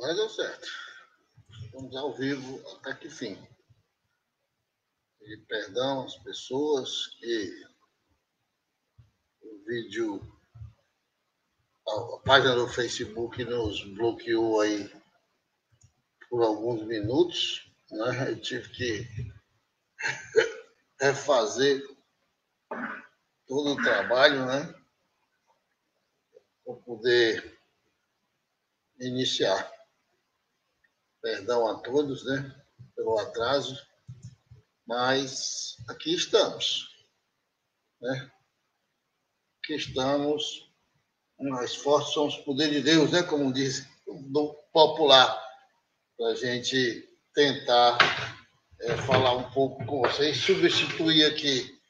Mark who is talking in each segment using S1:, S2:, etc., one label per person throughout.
S1: Agora deu certo. Estamos ao vivo até que fim. E perdão às pessoas que o vídeo, a página do Facebook nos bloqueou aí por alguns minutos, né? Eu tive que refazer todo o trabalho, né? Para poder iniciar. Perdão a todos, né? Pelo atraso, mas aqui estamos, né? Aqui estamos, mais fortes somos o poder de Deus, né? Como diz do popular, para a gente tentar falar um pouco com vocês, substituir aqui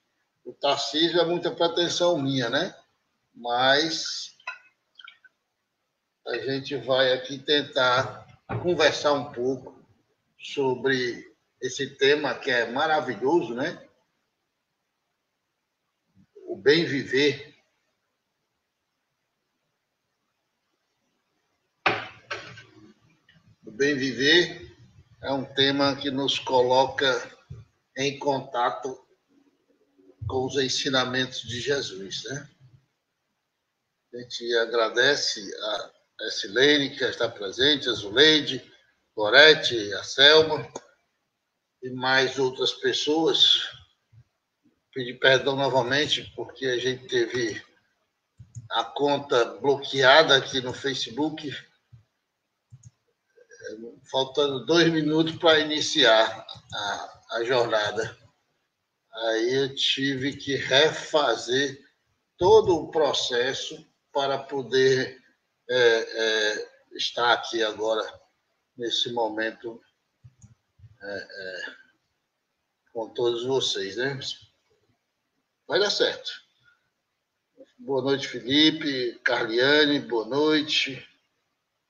S1: o Tarcísio, é muita pretensão minha, né? Mas a gente vai aqui tentar conversar um pouco sobre esse tema que é maravilhoso, né? O bem viver. O bem viver é um tema que nos coloca em contato com os ensinamentos de Jesus, né? A gente agradece a Silene, que está presente, a Zuleide, Gorete, a Selma e mais outras pessoas. Pedir perdão novamente, porque a gente teve a conta bloqueada aqui no Facebook, faltando 2 minutos para iniciar a jornada. Aí eu tive que refazer todo o processo para poder estar aqui agora, nesse momento, com todos vocês, né? Vai dar certo. Boa noite, Felipe, Carliane, boa noite,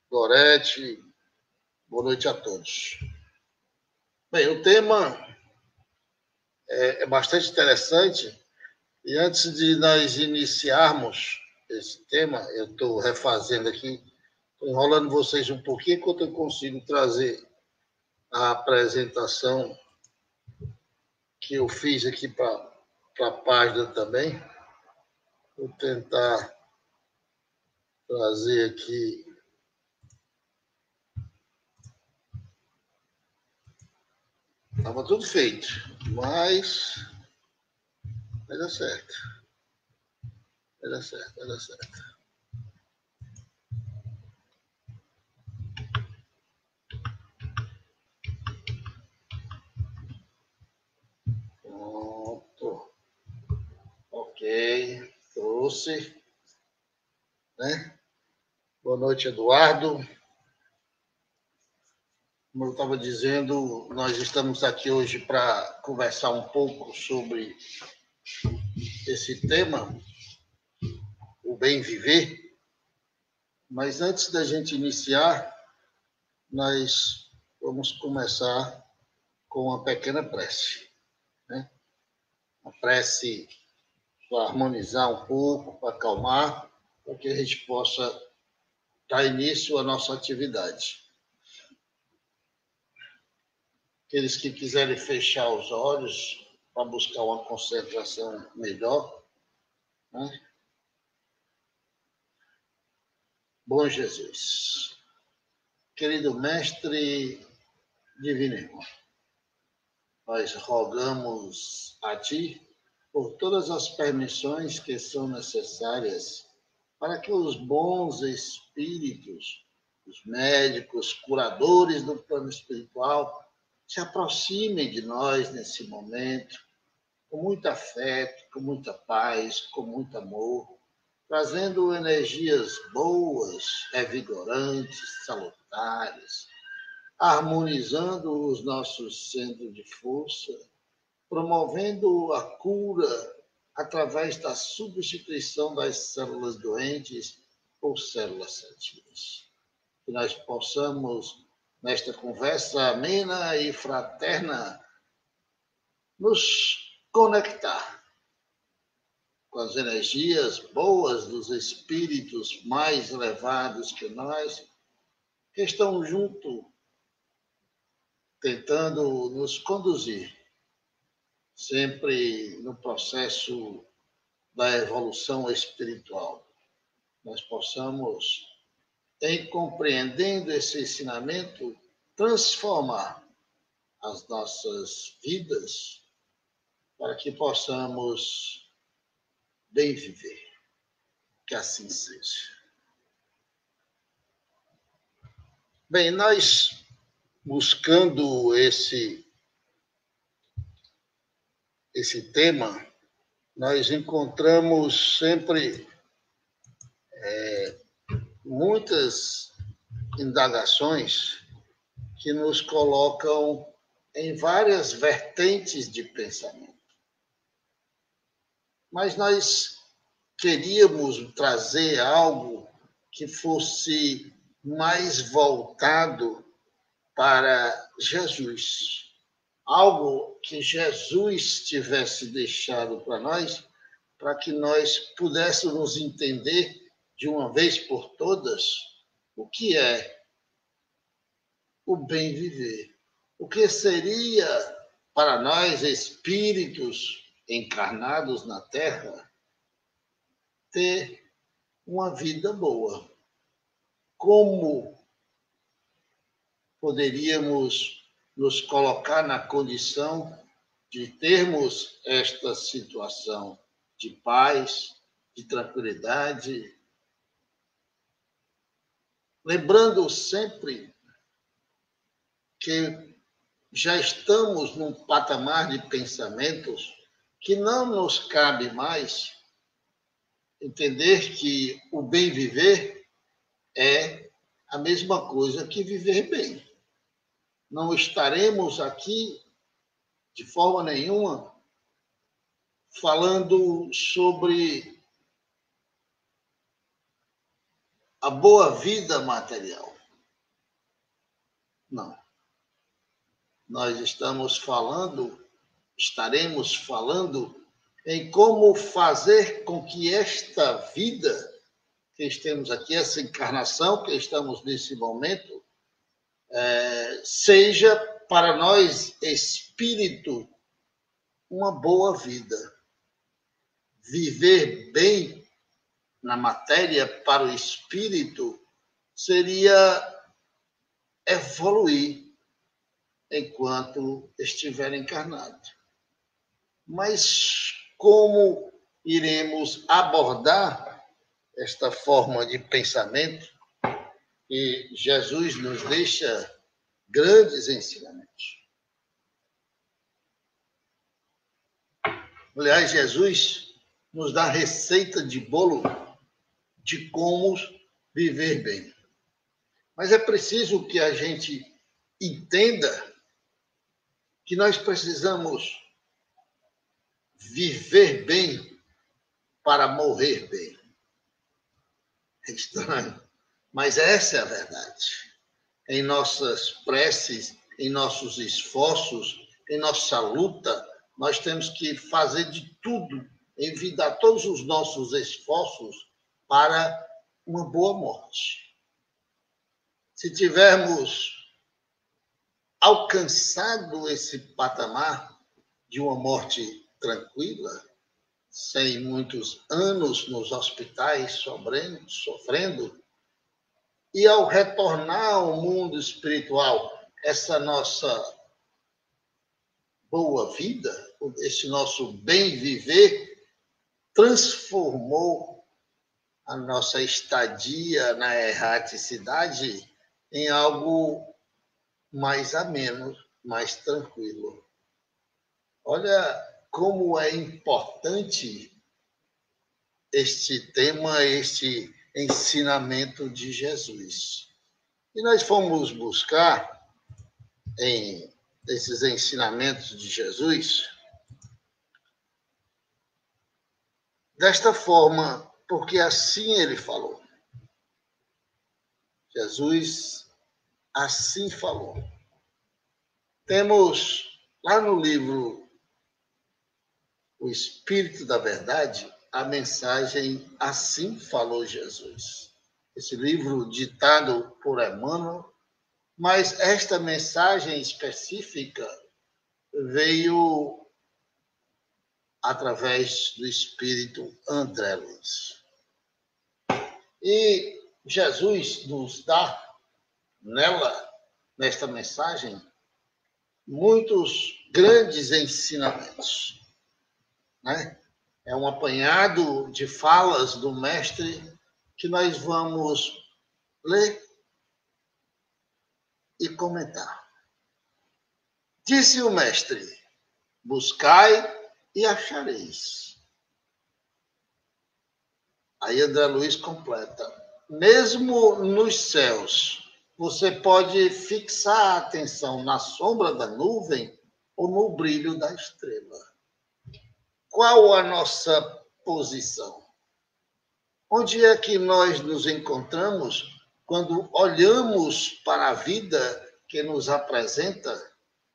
S1: Gorete, boa noite a todos. Bem, o tema é bastante interessante e antes de nós iniciarmos esse tema, eu estou refazendo aqui, estou enrolando vocês um pouquinho enquanto eu consigo trazer a apresentação que eu fiz aqui para a página também. Vou tentar trazer aqui. Estava tudo feito, mas vai dar certo. Vai dar certo, vai dar certo. Pronto. Ok. Trouxe. Né? Boa noite, Eduardo. Como eu estava dizendo, nós estamos aqui hoje para conversar um pouco sobre esse tema, o bem viver. Mas antes da gente iniciar, nós vamos começar com uma pequena prece, né? Uma prece para harmonizar um pouco, para acalmar, para que a gente possa dar início à nossa atividade. Aqueles que quiserem fechar os olhos para buscar uma concentração melhor, né? Bom Jesus, querido Mestre Divino Irmão, nós rogamos a Ti por todas as permissões que são necessárias para que os bons espíritos, os médicos, curadores do plano espiritual, se aproximem de nós nesse momento, com muito afeto, com muita paz, com muito amor, trazendo energias boas, revigorantes, salutares, harmonizando os nossos centros de força, promovendo a cura através da substituição das células doentes por células sadias. Que nós possamos, nesta conversa amena e fraterna, nos conectar com as energias boas dos espíritos mais elevados que nós, que estão junto, tentando nos conduzir, sempre no processo da evolução espiritual. Nós possamos, em compreendendo esse ensinamento, transformar as nossas vidas para que possamos bem viver. Que assim seja. Bem, nós buscando esse tema, nós encontramos sempre muitas indagações que nos colocam em várias vertentes de pensamento. Mas nós queríamos trazer algo que fosse mais voltado para Jesus. Algo que Jesus tivesse deixado para nós, para que nós pudéssemos entender de uma vez por todas o que é o bem viver. O que seria para nós, espíritos encarnados na Terra, ter uma vida boa. Como poderíamos nos colocar na condição de termos esta situação de paz, de tranquilidade, lembrando sempre que já estamos num patamar de pensamentos que não nos cabe mais entender que o bem viver é a mesma coisa que viver bem. Não estaremos aqui, de forma nenhuma, falando sobre a boa vida material. Não. Nós estaremos falando em como fazer com que esta vida que estamos aqui, essa encarnação que estamos nesse momento, seja para nós, espírito, uma boa vida. Viver bem na matéria para o espírito seria evoluir enquanto estiver encarnado. Mas como iremos abordar esta forma de pensamento que Jesus nos deixa grandes ensinamentos? Aliás, Jesus nos dá receita de bolo de como viver bem. Mas é preciso que a gente entenda que nós precisamos viver bem para morrer bem. É estranho, mas essa é a verdade. Em nossas preces, em nossos esforços, em nossa luta, nós temos que fazer de tudo, envidar todos os nossos esforços para uma boa morte. Se tivermos alcançado esse patamar de uma morte tranquila, sem muitos anos nos hospitais sofrendo, e ao retornar ao mundo espiritual, essa nossa boa vida, esse nosso bem viver, transformou a nossa estadia na erraticidade em algo mais ameno, mais tranquilo. Olha como é importante este tema, este ensinamento de Jesus. E nós fomos buscar em esses ensinamentos de Jesus desta forma, porque assim ele falou. Jesus assim falou. Temos lá no livro O Espírito da Verdade a mensagem Assim Falou Jesus. esse livro ditado por Emmanuel, mas esta mensagem específica veio através do espírito André Luiz. E Jesus nos dá nesta mensagem, muitos grandes ensinamentos, né? É um apanhado de falas do mestre que nós vamos ler e comentar. Disse o mestre: buscai e achareis. Aí André Luiz completa: mesmo nos céus, você pode fixar a atenção na sombra da nuvem ou no brilho da estrela. Qual a nossa posição? Onde é que nós nos encontramos quando olhamos para a vida que nos apresenta?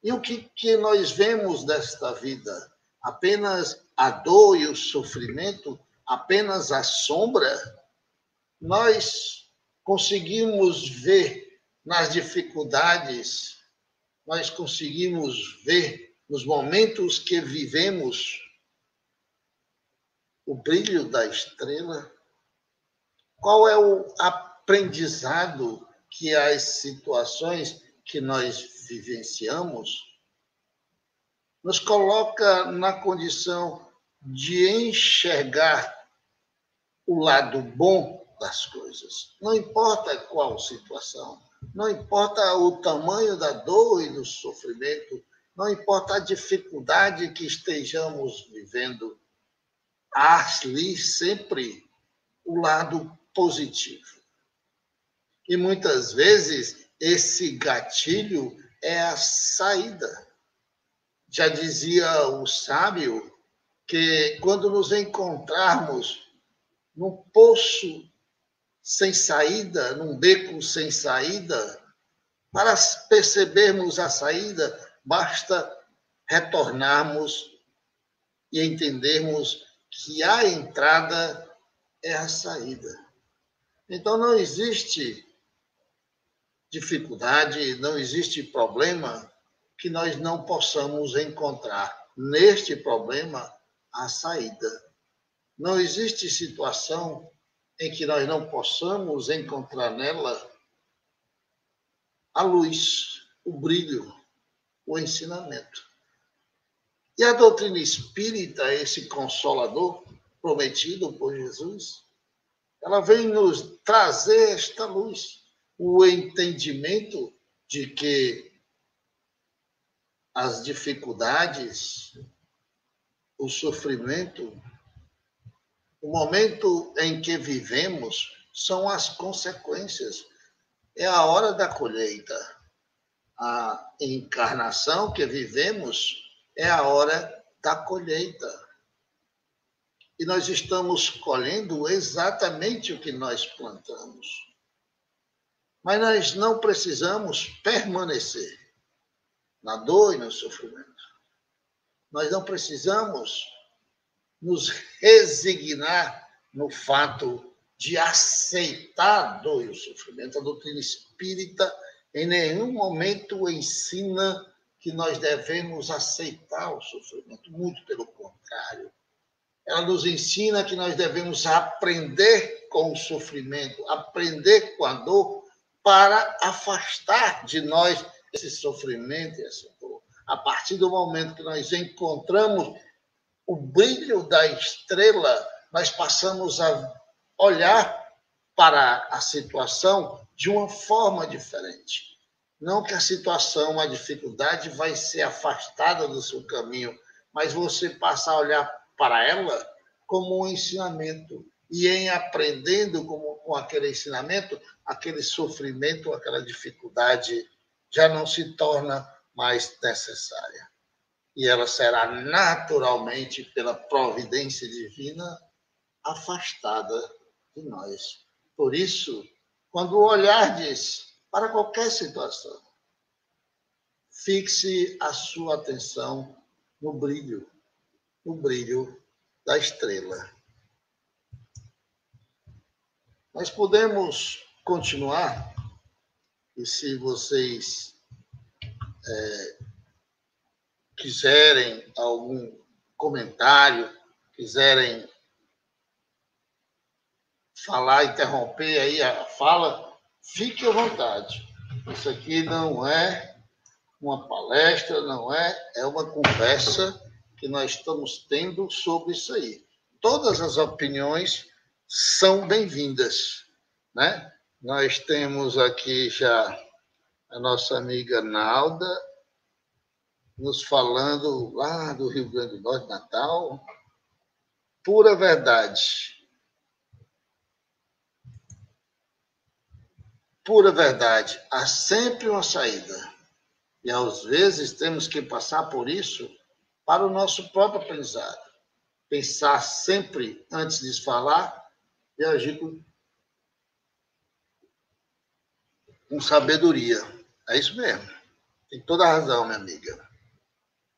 S1: E o que nós vemos desta vida? Apenas a dor e o sofrimento? Apenas a sombra? Nós conseguimos ver nas dificuldades, nós conseguimos ver nos momentos que vivemos o brilho da estrela? Qual é o aprendizado que as situações que nós vivenciamos nos coloca na condição de enxergar o lado bom das coisas? Não importa qual situação, não importa o tamanho da dor e do sofrimento, não importa a dificuldade que estejamos vivendo, há ali sempre o lado positivo. E muitas vezes esse gatilho é a saída. Já dizia o sábio que quando nos encontrarmos num poço sem saída, num beco sem saída, para percebermos a saída, basta retornarmos e entendermos que a entrada é a saída. Então não existe dificuldade, não existe problema que nós não possamos encontrar neste problema a saída. Não existe situação em que nós não possamos encontrar nela a luz, o brilho, o ensinamento. E a doutrina espírita, esse consolador prometido por Jesus, ela vem nos trazer esta luz, o entendimento de que as dificuldades, o sofrimento, o momento em que vivemos são as consequências. É a hora da colheita. A encarnação que vivemos é a hora da colheita. E nós estamos colhendo exatamente o que nós plantamos. Mas nós não precisamos permanecer na dor e no sofrimento. Nós não precisamos nos resignar no fato de aceitar a dor e o sofrimento. A doutrina espírita em nenhum momento ensina que nós devemos aceitar o sofrimento, muito pelo contrário. Ela nos ensina que nós devemos aprender com o sofrimento, aprender com a dor, para afastar de nós esse sofrimento e essa dor. A partir do momento que nós encontramos o brilho da estrela, nós passamos a olhar para a situação de uma forma diferente. Não que a situação, a dificuldade vai ser afastada do seu caminho, mas você passa a olhar para ela como um ensinamento. E em aprendendo com aquele ensinamento, aquele sofrimento, aquela dificuldade já não se torna mais necessária. E ela será naturalmente, pela providência divina, afastada de nós. Por isso, quando olhardes para qualquer situação, fixe a sua atenção no brilho da estrela. Nós podemos continuar, e se vocês quiserem algum comentário, quiserem falar, interromper aí a fala, fique à vontade. Isso aqui não é uma palestra, não é uma conversa que nós estamos tendo sobre isso aí. Todas as opiniões são bem-vindas, né? Nós temos aqui já a nossa amiga Nalda nos falando lá do Rio Grande do Norte, Natal. Pura verdade. Pura verdade. Há sempre uma saída. E, às vezes, temos que passar por isso para o nosso próprio aprendizado. Pensar sempre antes de falar e agir com sabedoria. É isso mesmo. Tem toda a razão, minha amiga.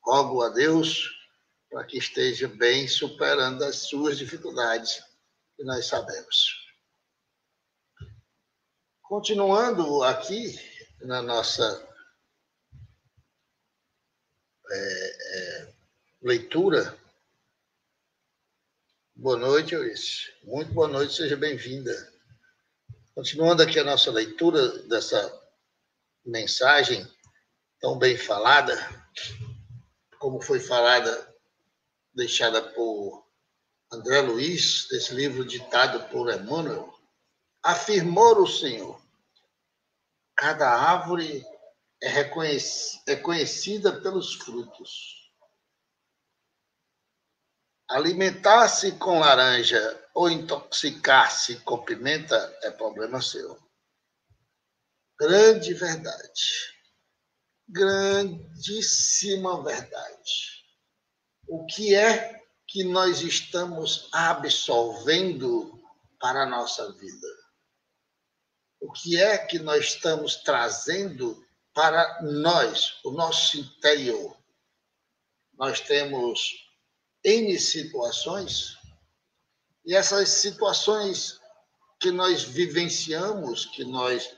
S1: Rogo a Deus para que esteja bem superando as suas dificuldades, que nós sabemos. Continuando aqui na nossa leitura. Boa noite, Eurice. Muito boa noite, seja bem-vinda. Continuando aqui a nossa leitura dessa mensagem tão bem falada, como foi falada, deixada por André Luiz, desse livro ditado por Emmanuel, afirmou o Senhor: cada árvore é conhecida pelos frutos. Alimentar-se com laranja ou intoxicar-se com pimenta é problema seu. Grande verdade. Grandíssima verdade. O que é que nós estamos absorvendo para a nossa vida? O que é que nós estamos trazendo para nós, o nosso interior? Nós temos N situações, e essas situações que nós vivenciamos, que nós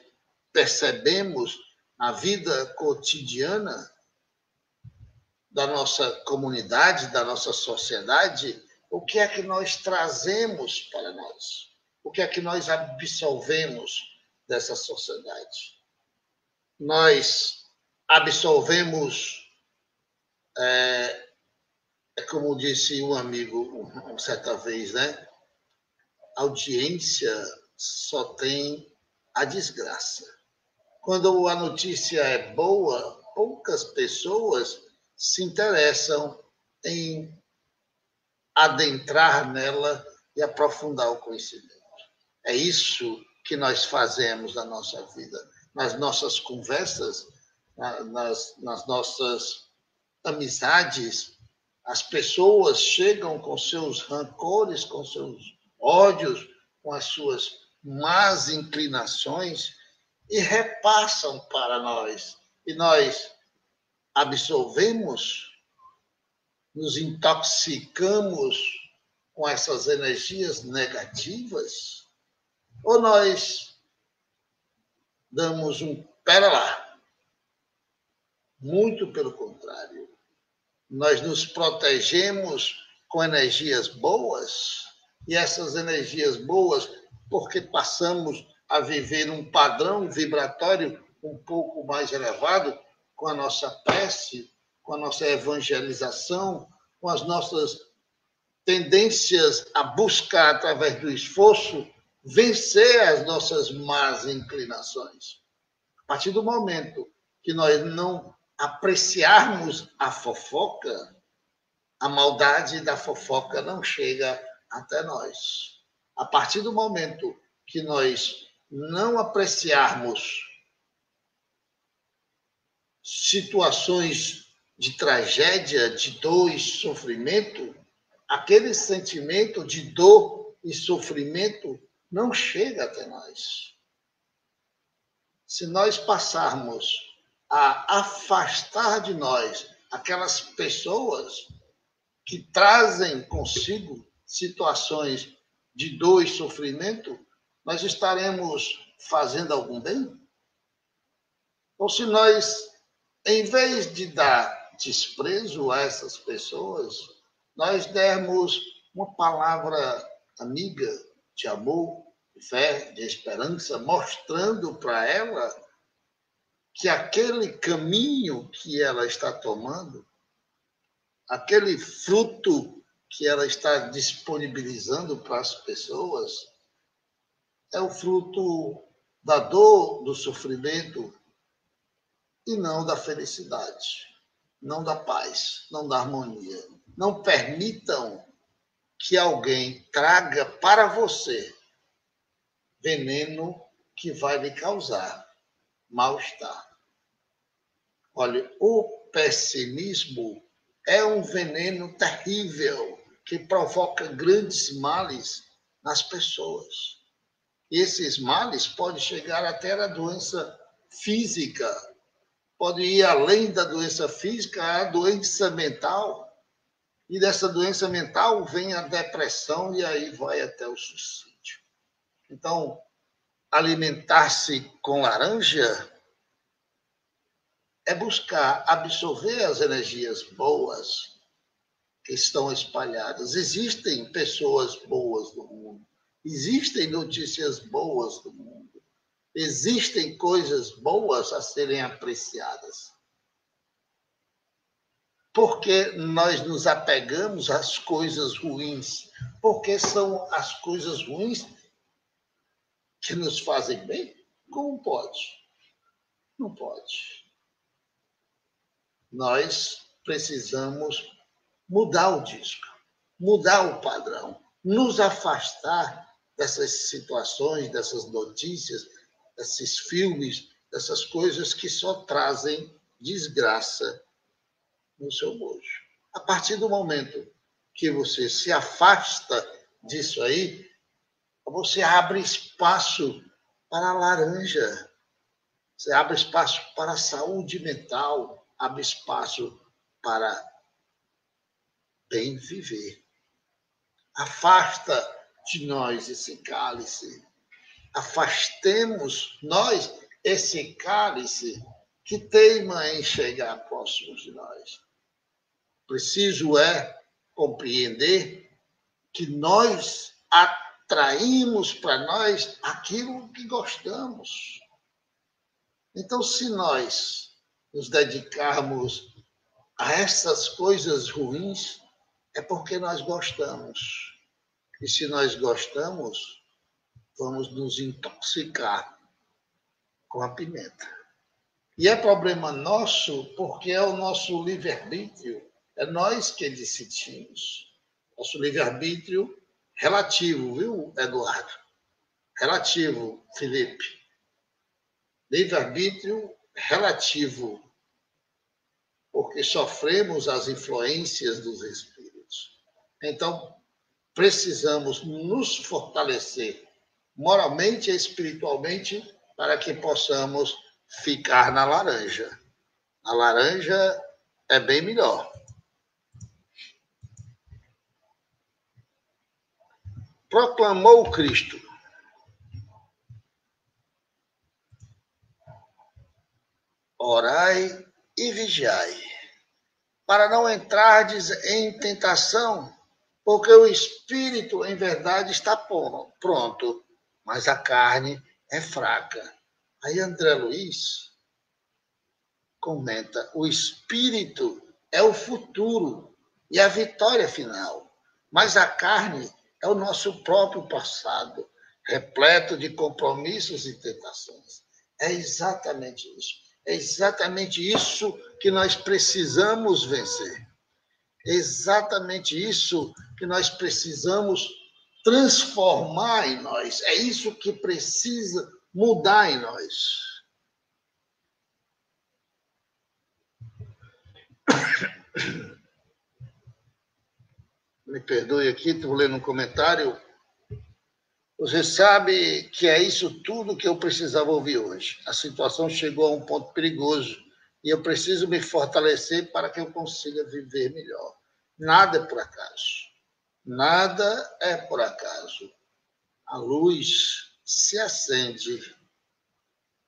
S1: percebemos na vida cotidiana da nossa comunidade, da nossa sociedade, o que é que nós trazemos para nós? O que é que nós absorvemos dessa sociedade? Nós absorvemos, como disse um amigo certa vez, né? Audiência só tem a desgraça. Quando a notícia é boa, poucas pessoas se interessam em adentrar nela e aprofundar o conhecimento. É isso que nós fazemos na nossa vida, nas nossas conversas, nas nossas amizades. As pessoas chegam com seus rancores, com seus ódios, com as suas más inclinações e repassam para nós. E nós absorvemos, nos intoxicamos com essas energias negativas, ou nós damos um pera lá? Muito pelo contrário. Nós nos protegemos com energias boas, e essas energias boas, porque passamos a viver um padrão vibratório um pouco mais elevado, com a nossa prece, com a nossa evangelização, com as nossas tendências a buscar, através do esforço, vencer as nossas más inclinações. A partir do momento que nós não apreciarmos a fofoca, a maldade da fofoca não chega até nós. A partir do momento que nós não apreciarmos situações de tragédia, de dor e sofrimento, aquele sentimento de dor e sofrimento não chega até nós. Se nós passarmos a afastar de nós aquelas pessoas que trazem consigo situações de dor e sofrimento, nós estaremos fazendo algum bem? Ou se nós, em vez de dar desprezo a essas pessoas, nós dermos uma palavra amiga, de amor, de fé, de esperança, mostrando para ela que aquele caminho que ela está tomando, aquele fruto que ela está disponibilizando para as pessoas, é o fruto da dor, do sofrimento e não da felicidade, não da paz, não da harmonia. Não permitam que alguém traga para você veneno que vai lhe causar mal-estar. Olha, o pessimismo é um veneno terrível que provoca grandes males nas pessoas. E esses males podem chegar até a doença física, pode ir além da doença física à doença mental. E dessa doença mental vem a depressão e aí vai até o suicídio. Então, alimentar-se com laranja é buscar absorver as energias boas que estão espalhadas. Existem pessoas boas no mundo, existem notícias boas no mundo, existem coisas boas a serem apreciadas. Porque nós nos apegamos às coisas ruins? Porque são as coisas ruins que nos fazem bem? Como pode? Não pode. Nós precisamos mudar o disco, mudar o padrão, nos afastar dessas situações, dessas notícias, desses filmes, dessas coisas que só trazem desgraça no seu bojo. A partir do momento que você se afasta disso aí, você abre espaço para a laranja, você abre espaço para a saúde mental, abre espaço para bem viver. Afasta de nós esse cálice. Afastemos nós esse cálice que teima em chegar próximo de nós. Preciso compreender que nós atraímos para nós aquilo que gostamos. Então, se nós nos dedicarmos a essas coisas ruins, é porque nós gostamos. E se nós gostamos, vamos nos intoxicar com a pimenta. E é problema nosso porque é o nosso livre-arbítrio. É nós que decidimos. Nosso livre-arbítrio relativo, viu, Eduardo? Relativo, Felipe. Livre-arbítrio relativo, porque sofremos as influências dos espíritos. Então, precisamos nos fortalecer moralmente e espiritualmente para que possamos ficar na laranja. A laranja é bem melhor. Proclamou Cristo: orai e vigiai, para não entrardes em tentação, porque o espírito, em verdade, está pronto, mas a carne é fraca. Aí André Luiz comenta: o espírito é o futuro e a vitória final, mas a carne é o nosso próprio passado, repleto de compromissos e tentações. É exatamente isso. É exatamente isso que nós precisamos vencer. É exatamente isso que nós precisamos transformar em nós. É isso que precisa mudar em nós. Me perdoe aqui, estou lendo um comentário. Você sabe que é isso tudo que eu precisava ouvir hoje. A situação chegou a um ponto perigoso e eu preciso me fortalecer para que eu consiga viver melhor. Nada é por acaso. Nada é por acaso. A luz se acende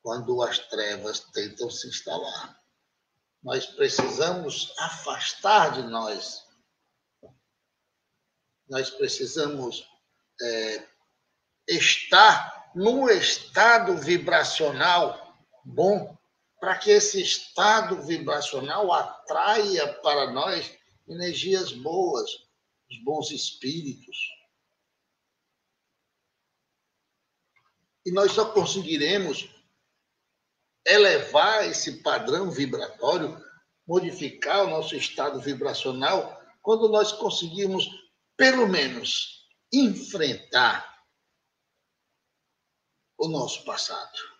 S1: quando as trevas tentam se instalar. Nós precisamos afastar de nós. Nós precisamos estar num estado vibracional bom, para que esse estado vibracional atraia para nós energias boas, os bons espíritos. E nós só conseguiremos elevar esse padrão vibratório, modificar o nosso estado vibracional, quando nós conseguirmos, pelo menos, enfrentar o nosso passado.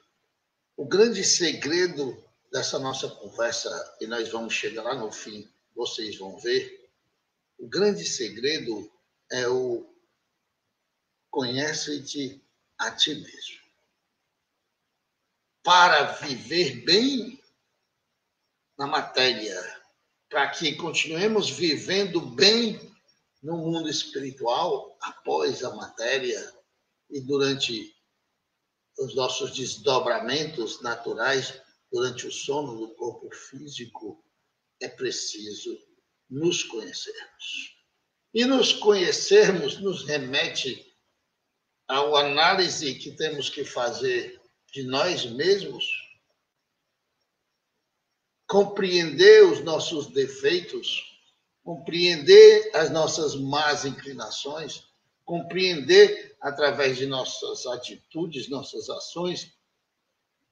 S1: O grande segredo dessa nossa conversa, e nós vamos chegar lá no fim, vocês vão ver, o grande segredo é o conhece-te a ti mesmo. Para viver bem na matéria, para que continuemos vivendo bem no mundo espiritual, após a matéria e durante os nossos desdobramentos naturais, durante o sono do corpo físico, é preciso nos conhecermos. E nos conhecermos nos remete à análise que temos que fazer de nós mesmos, compreender os nossos defeitos, compreender as nossas más inclinações, compreender através de nossas atitudes, nossas ações,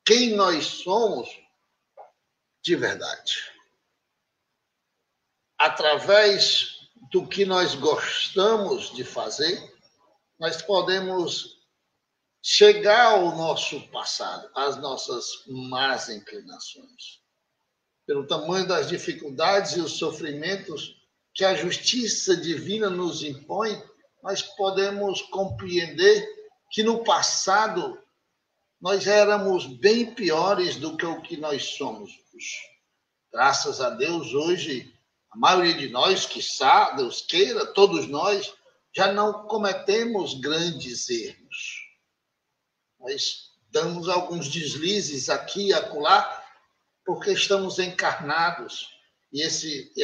S1: quem nós somos de verdade. Através do que nós gostamos de fazer, nós podemos chegar ao nosso passado, às nossas más inclinações. Pelo tamanho das dificuldades e os sofrimentos que a justiça divina nos impõe, nós podemos compreender que no passado nós éramos bem piores do que o que nós somos hoje. Graças a Deus, hoje, a maioria de nós, quiçá, Deus queira, todos nós, já não cometemos grandes erros. Nós damos alguns deslizes aqui e acolá, porque estamos encarnados. E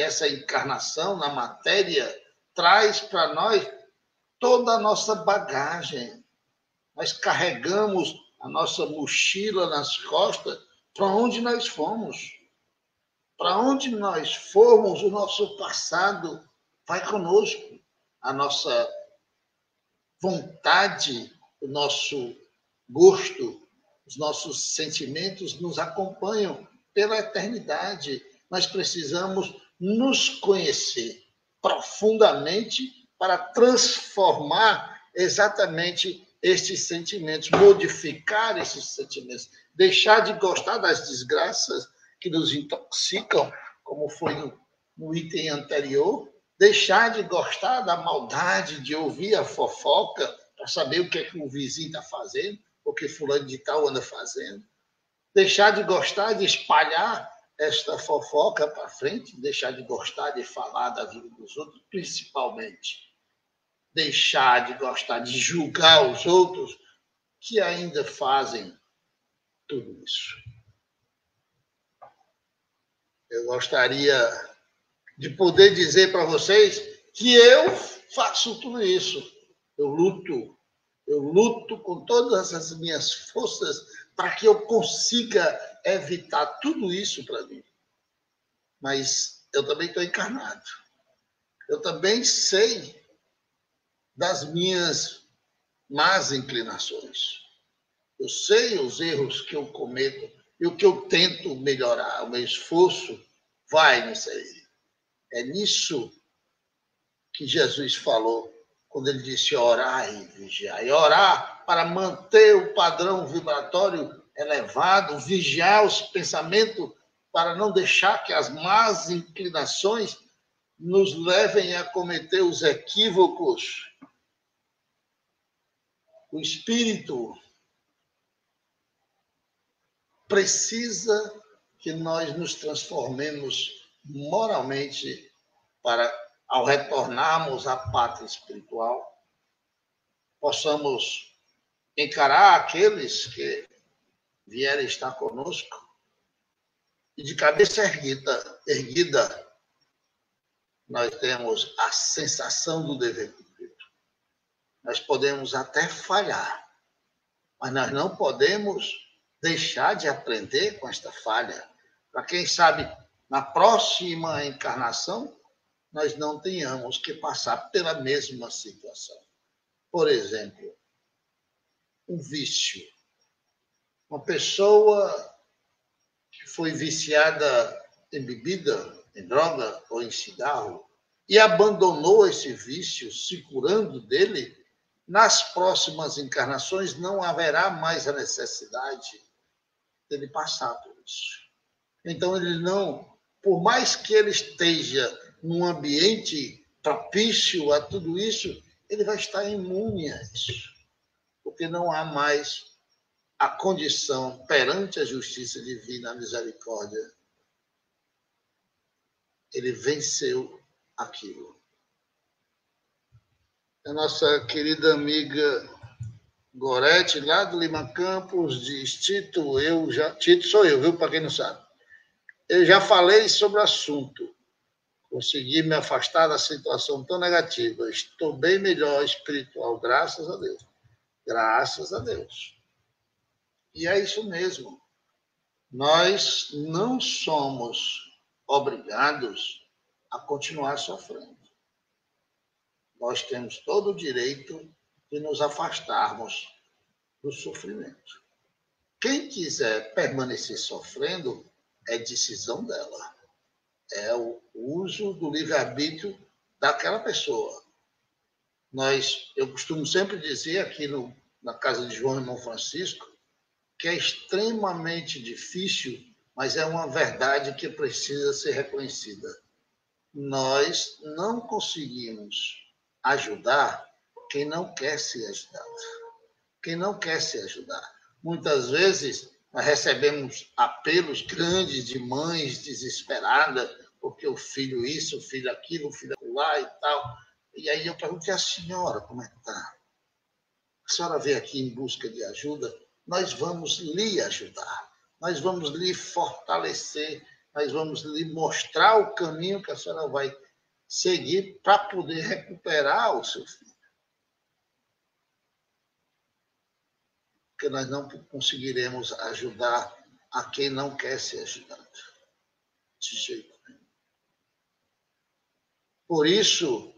S1: essa encarnação na matéria traz para nós toda a nossa bagagem. Nós carregamos a nossa mochila nas costas para onde nós fomos. Para onde nós formos, o nosso passado vai conosco. A nossa vontade, o nosso gosto, os nossos sentimentos nos acompanham pela eternidade. Nós precisamos nos conhecer profundamente para transformar exatamente estes sentimentos, modificar esses sentimentos, deixar de gostar das desgraças que nos intoxicam, como foi no item anterior, deixar de gostar da maldade, de ouvir a fofoca para saber o que é que o vizinho está fazendo, o que fulano de tal anda fazendo, deixar de gostar de espalhar esta fofoca para frente, deixar de gostar de falar da vida dos outros, principalmente. Deixar de gostar de julgar os outros que ainda fazem tudo isso. Eu gostaria de poder dizer para vocês que eu faço tudo isso. Eu luto com todas as minhas forças para que eu consiga evitar tudo isso para mim. Mas eu também estou encarnado. Eu também sei das minhas más inclinações. Eu sei os erros que eu cometo e o que eu tento melhorar. O meu esforço vai nisso aí. É nisso que Jesus falou quando ele disse orar e vigiar. E orar para manter o padrão vibratório elevado, vigiar os pensamentos para não deixar que as más inclinações nos levem a cometer os equívocos. O espírito precisa que nós nos transformemos moralmente para, ao retornarmos à pátria espiritual, possamos encarar aqueles que vierem estar conosco e de cabeça erguida, nós temos a sensação do dever cumprido. Nós podemos até falhar, mas nós não podemos deixar de aprender com esta falha. Para quem sabe, na próxima encarnação, nós não tenhamos que passar pela mesma situação. Por exemplo, um vício. Uma pessoa que foi viciada em bebida, em droga ou em cigarro e abandonou esse vício, se curando dele, nas próximas encarnações não haverá mais a necessidade dele passar por isso. Então ele não, por mais que ele esteja num ambiente propício a tudo isso, ele vai estar imune a isso, porque não há mais a condição perante a justiça divina, a misericórdia. Ele venceu aquilo. A nossa querida amiga Gorete, lá do Lima Campos, diz: Tito, Tito sou eu, viu, para quem não sabe. Eu já falei sobre o assunto. Consegui me afastar da situação tão negativa. Estou bem melhor espiritual, graças a Deus. Graças a Deus. E é isso mesmo. Nós não somos obrigados a continuar sofrendo. Nós temos todo o direito de nos afastarmos do sofrimento. Quem quiser permanecer sofrendo, é decisão dela. É o uso do livre-arbítrio daquela pessoa. Eu costumo sempre dizer aqui na casa de João Irmão Francisco, que é extremamente difícil, mas é uma verdade que precisa ser reconhecida. Nós não conseguimos ajudar quem não quer ser ajudado. Quem não quer se ajudar. Muitas vezes nós recebemos apelos grandes de mães desesperadas, porque o filho isso, o filho aquilo, o filho lá e tal. E aí eu pergunto: e a senhora, como é que está? A senhora veio aqui em busca de ajuda? Nós vamos lhe ajudar. Nós vamos lhe fortalecer. Nós vamos lhe mostrar o caminho que a senhora vai seguir para poder recuperar o seu filho. Porque nós não conseguiremos ajudar a quem não quer ser ajudado. De jeito nenhum. Por isso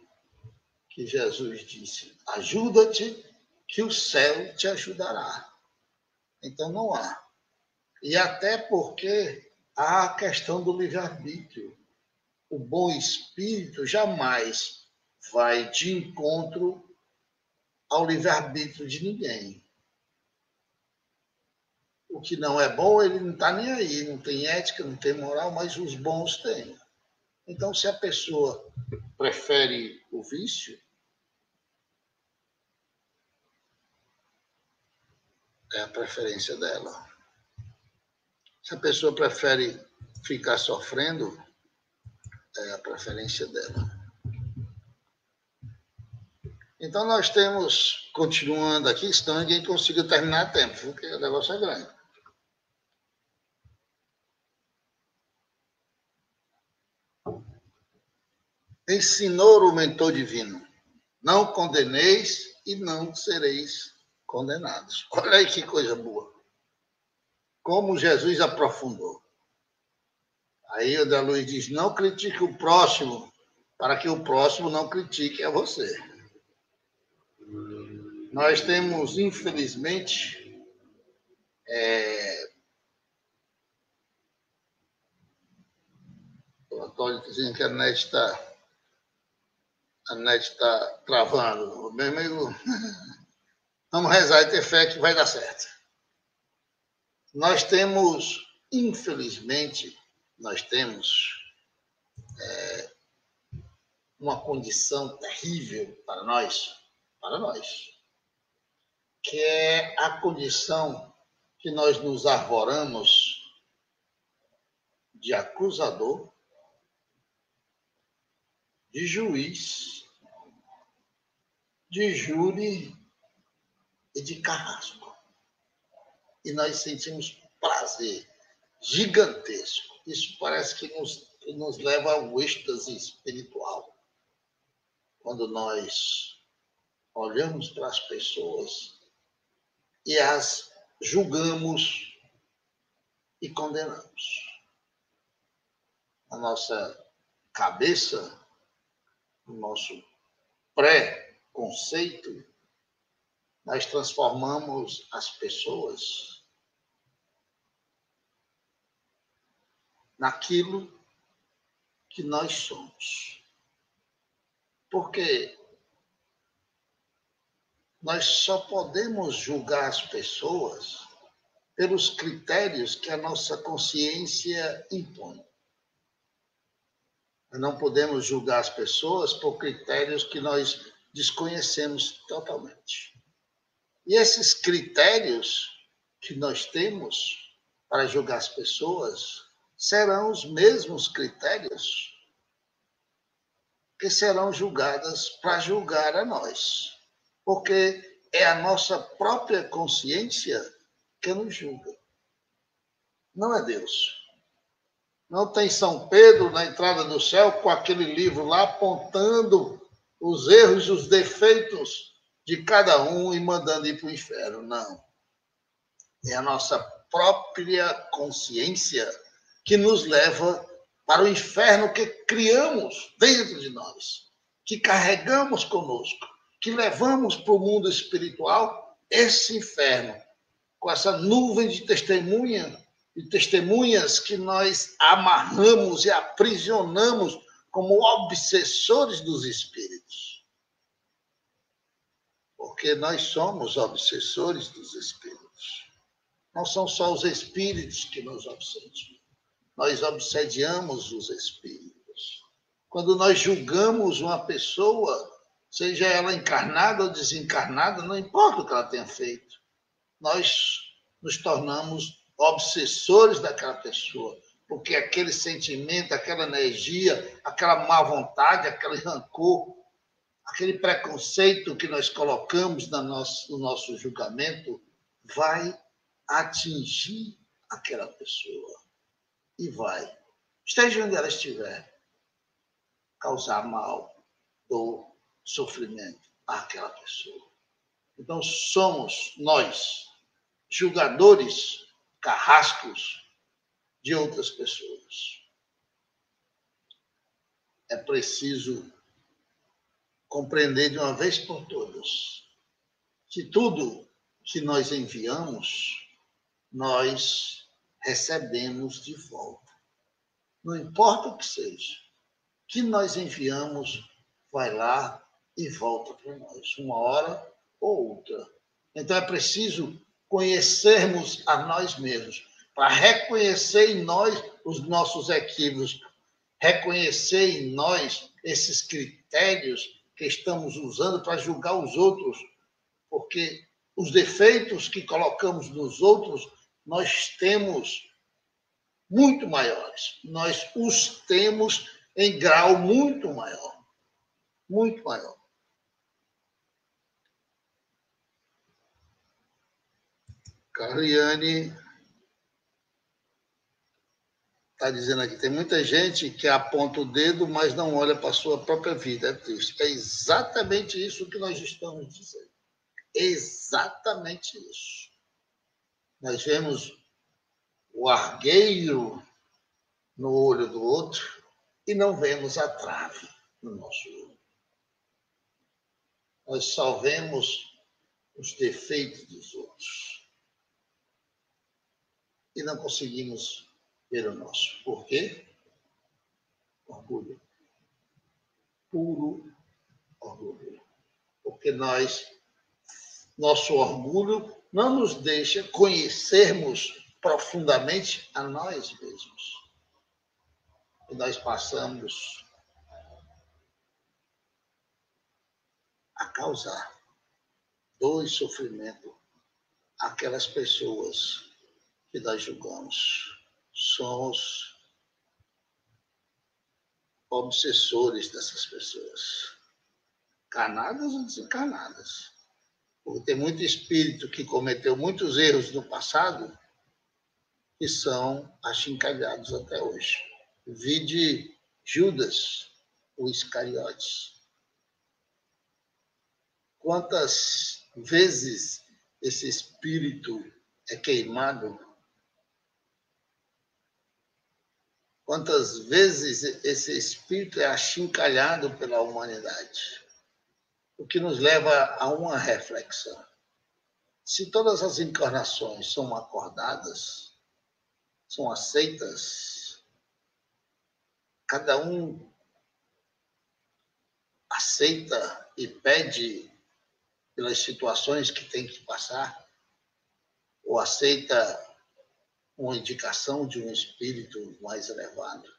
S1: que Jesus disse: ajuda-te, que o céu te ajudará. Então não há. E até porque há a questão do livre-arbítrio. O bom espírito jamais vai de encontro ao livre-arbítrio de ninguém. O que não é bom, ele não está nem aí, não tem ética, não tem moral, mas os bons têm. Então, se a pessoa prefere o vício, é a preferência dela. Se a pessoa prefere ficar sofrendo, é a preferência dela. Então, nós temos, continuando aqui, senão ninguém consiga terminar a tempo, porque o negócio é grande. Ensinou o mentor divino: não condeneis e não sereis condenados. Olha aí que coisa boa. Como Jesus aprofundou. Aí o da Luz diz: não critique o próximo, para que o próximo não critique a você. Nós temos, infelizmente, o Antônio está dizendo que a net está travando. Meu amigo, vamos rezar e ter fé que vai dar certo. Nós temos, infelizmente, uma condição terrível para nós, que é a condição que nós nos arvoramos de acusador, de juiz, de júri e de carrasco. E nós sentimos prazer gigantesco. Isso parece que nos leva ao êxtase espiritual. Quando nós olhamos para as pessoas e as julgamos e condenamos. A nossa cabeça, o nosso pré-conceito, nós transformamos as pessoas naquilo que nós somos. Porque nós só podemos julgar as pessoas pelos critérios que a nossa consciência impõe. Nós não podemos julgar as pessoas por critérios que nós desconhecemos totalmente. E esses critérios que nós temos para julgar as pessoas serão os mesmos critérios que serão julgadas para julgar a nós. Porque é a nossa própria consciência que nos julga. Não é Deus. Não tem São Pedro na entrada do céu com aquele livro lá apontando os erros e os defeitos de cada um e mandando ir para o inferno. Não. É a nossa própria consciência que nos leva para o inferno que criamos dentro de nós, que carregamos conosco, que levamos para o mundo espiritual esse inferno, com essa nuvem de testemunhas que nós amarramos e aprisionamos como obsessores dos espíritos. Porque nós somos obsessores dos espíritos. Não são só os espíritos que nos obsediam. Nós obsediamos os espíritos. Quando nós julgamos uma pessoa, seja ela encarnada ou desencarnada, não importa o que ela tenha feito, nós nos tornamos obsessores daquela pessoa, porque aquele sentimento, aquela energia, aquela má vontade, aquele rancor, aquele preconceito que nós colocamos no nosso julgamento vai atingir aquela pessoa e vai, esteja onde ela estiver, causar mal, dor, sofrimento àquela pessoa. Então somos nós julgadores carrascos de outras pessoas. É preciso compreender de uma vez por todas que tudo que nós enviamos, nós recebemos de volta. Não importa o que seja, que nós enviamos, vai lá e volta para nós, uma hora ou outra. Então é preciso conhecermos a nós mesmos, para reconhecer em nós os nossos equívocos, reconhecer em nós esses critérios que estamos usando para julgar os outros, porque os defeitos que colocamos nos outros, nós temos muito maiores. Nós os temos em grau muito maior. Muito maior. Carliane está dizendo aqui, tem muita gente que aponta o dedo, mas não olha para a sua própria vida. É triste. É exatamente isso que nós estamos dizendo. Exatamente isso. Nós vemos o argueiro no olho do outro e não vemos a trave no nosso olho. Nós só vemos os defeitos dos outros e não conseguimos ver o nosso. Por quê? Orgulho. Puro orgulho. Porque nosso orgulho não nos deixa conhecermos profundamente a nós mesmos. E nós passamos a causar dor e sofrimento àquelas pessoas que nós julgamos. Somos obsessores dessas pessoas, encarnadas ou desencarnadas. Porque tem muito espírito que cometeu muitos erros no passado que são achincalhados até hoje. Vide Judas, o Iscariotes. Quantas vezes esse espírito é queimado? Quantas vezes esse espírito é achincalhado pela humanidade? O que nos leva a uma reflexão. Se todas as encarnações são acordadas, são aceitas, cada um aceita e pede pelas situações que tem que passar, ou aceita uma indicação de um espírito mais elevado.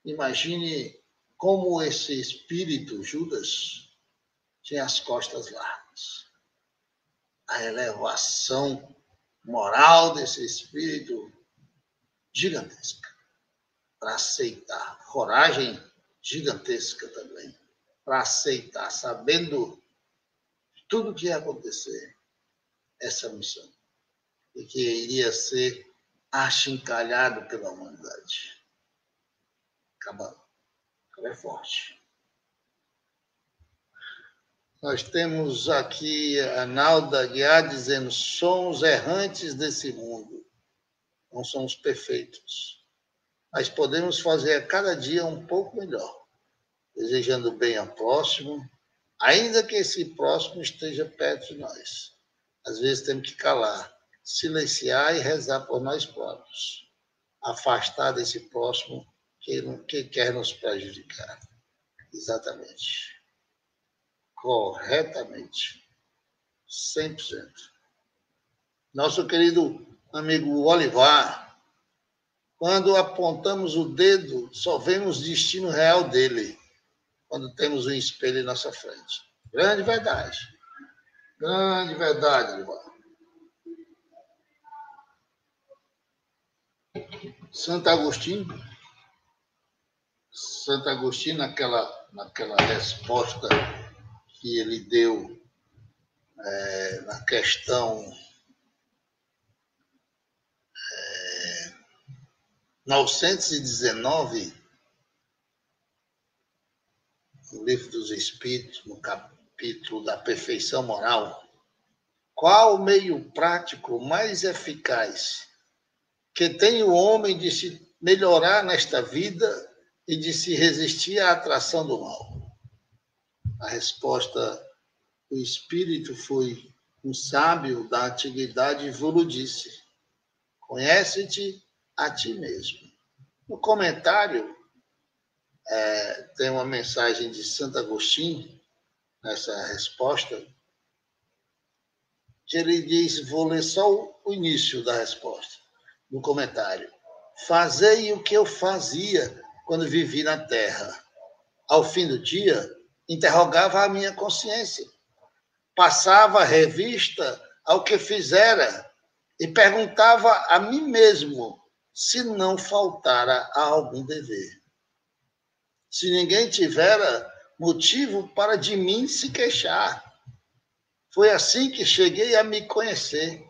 S1: Imagine como esse espírito, Judas, tinha as costas largas. A elevação moral desse espírito gigantesca para aceitar, coragem gigantesca também para aceitar, sabendo tudo o que ia acontecer, essa missão, e que iria ser achincalhado pela humanidade. Acaba é forte. Nós temos aqui a Nalda Guiar dizendo: somos errantes desse mundo, não somos perfeitos, mas podemos fazer a cada dia um pouco melhor, desejando bem ao próximo, ainda que esse próximo esteja perto de nós. Às vezes temos que calar, silenciar e rezar por nós próprios, afastar desse próximo que quer nos prejudicar. Exatamente. Corretamente. 100%. Nosso querido amigo Olivar, quando apontamos o dedo, só vemos o destino real dele, quando temos um espelho em nossa frente. Grande verdade. Grande verdade, Olivar. Santo Agostinho, naquela resposta que ele deu na questão 919, no Livro dos Espíritos, no capítulo da perfeição moral, qual o meio prático mais eficaz que tem o homem de se melhorar nesta vida e de se resistir à atração do mal? A resposta do Espírito foi: um sábio da antiguidade vos disse: conhece-te a ti mesmo. No comentário, tem uma mensagem de Santo Agostinho, nessa resposta, que ele diz, vou ler só o início da resposta, no comentário. Fazei o que eu fazia quando vivi na terra. Ao fim do dia, interrogava a minha consciência. Passava revista ao que fizera e perguntava a mim mesmo se não faltara a algum dever. Se ninguém tivera motivo para de mim se queixar. Foi assim que cheguei a me conhecer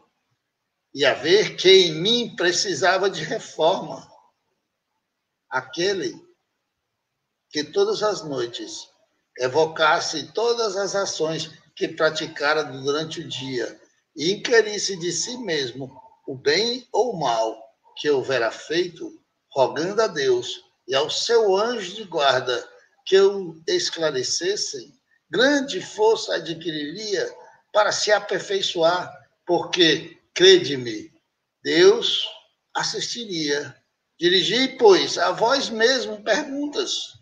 S1: e a ver que em mim precisava de reforma. Aquele que todas as noites evocasse todas as ações que praticara durante o dia e inquirisse de si mesmo o bem ou o mal que houvera feito, rogando a Deus e ao seu anjo de guarda que o esclarecessem, grande força adquiriria para se aperfeiçoar, porque, crede-me, Deus assistiria. Dirigi, pois, a vós mesmo perguntas.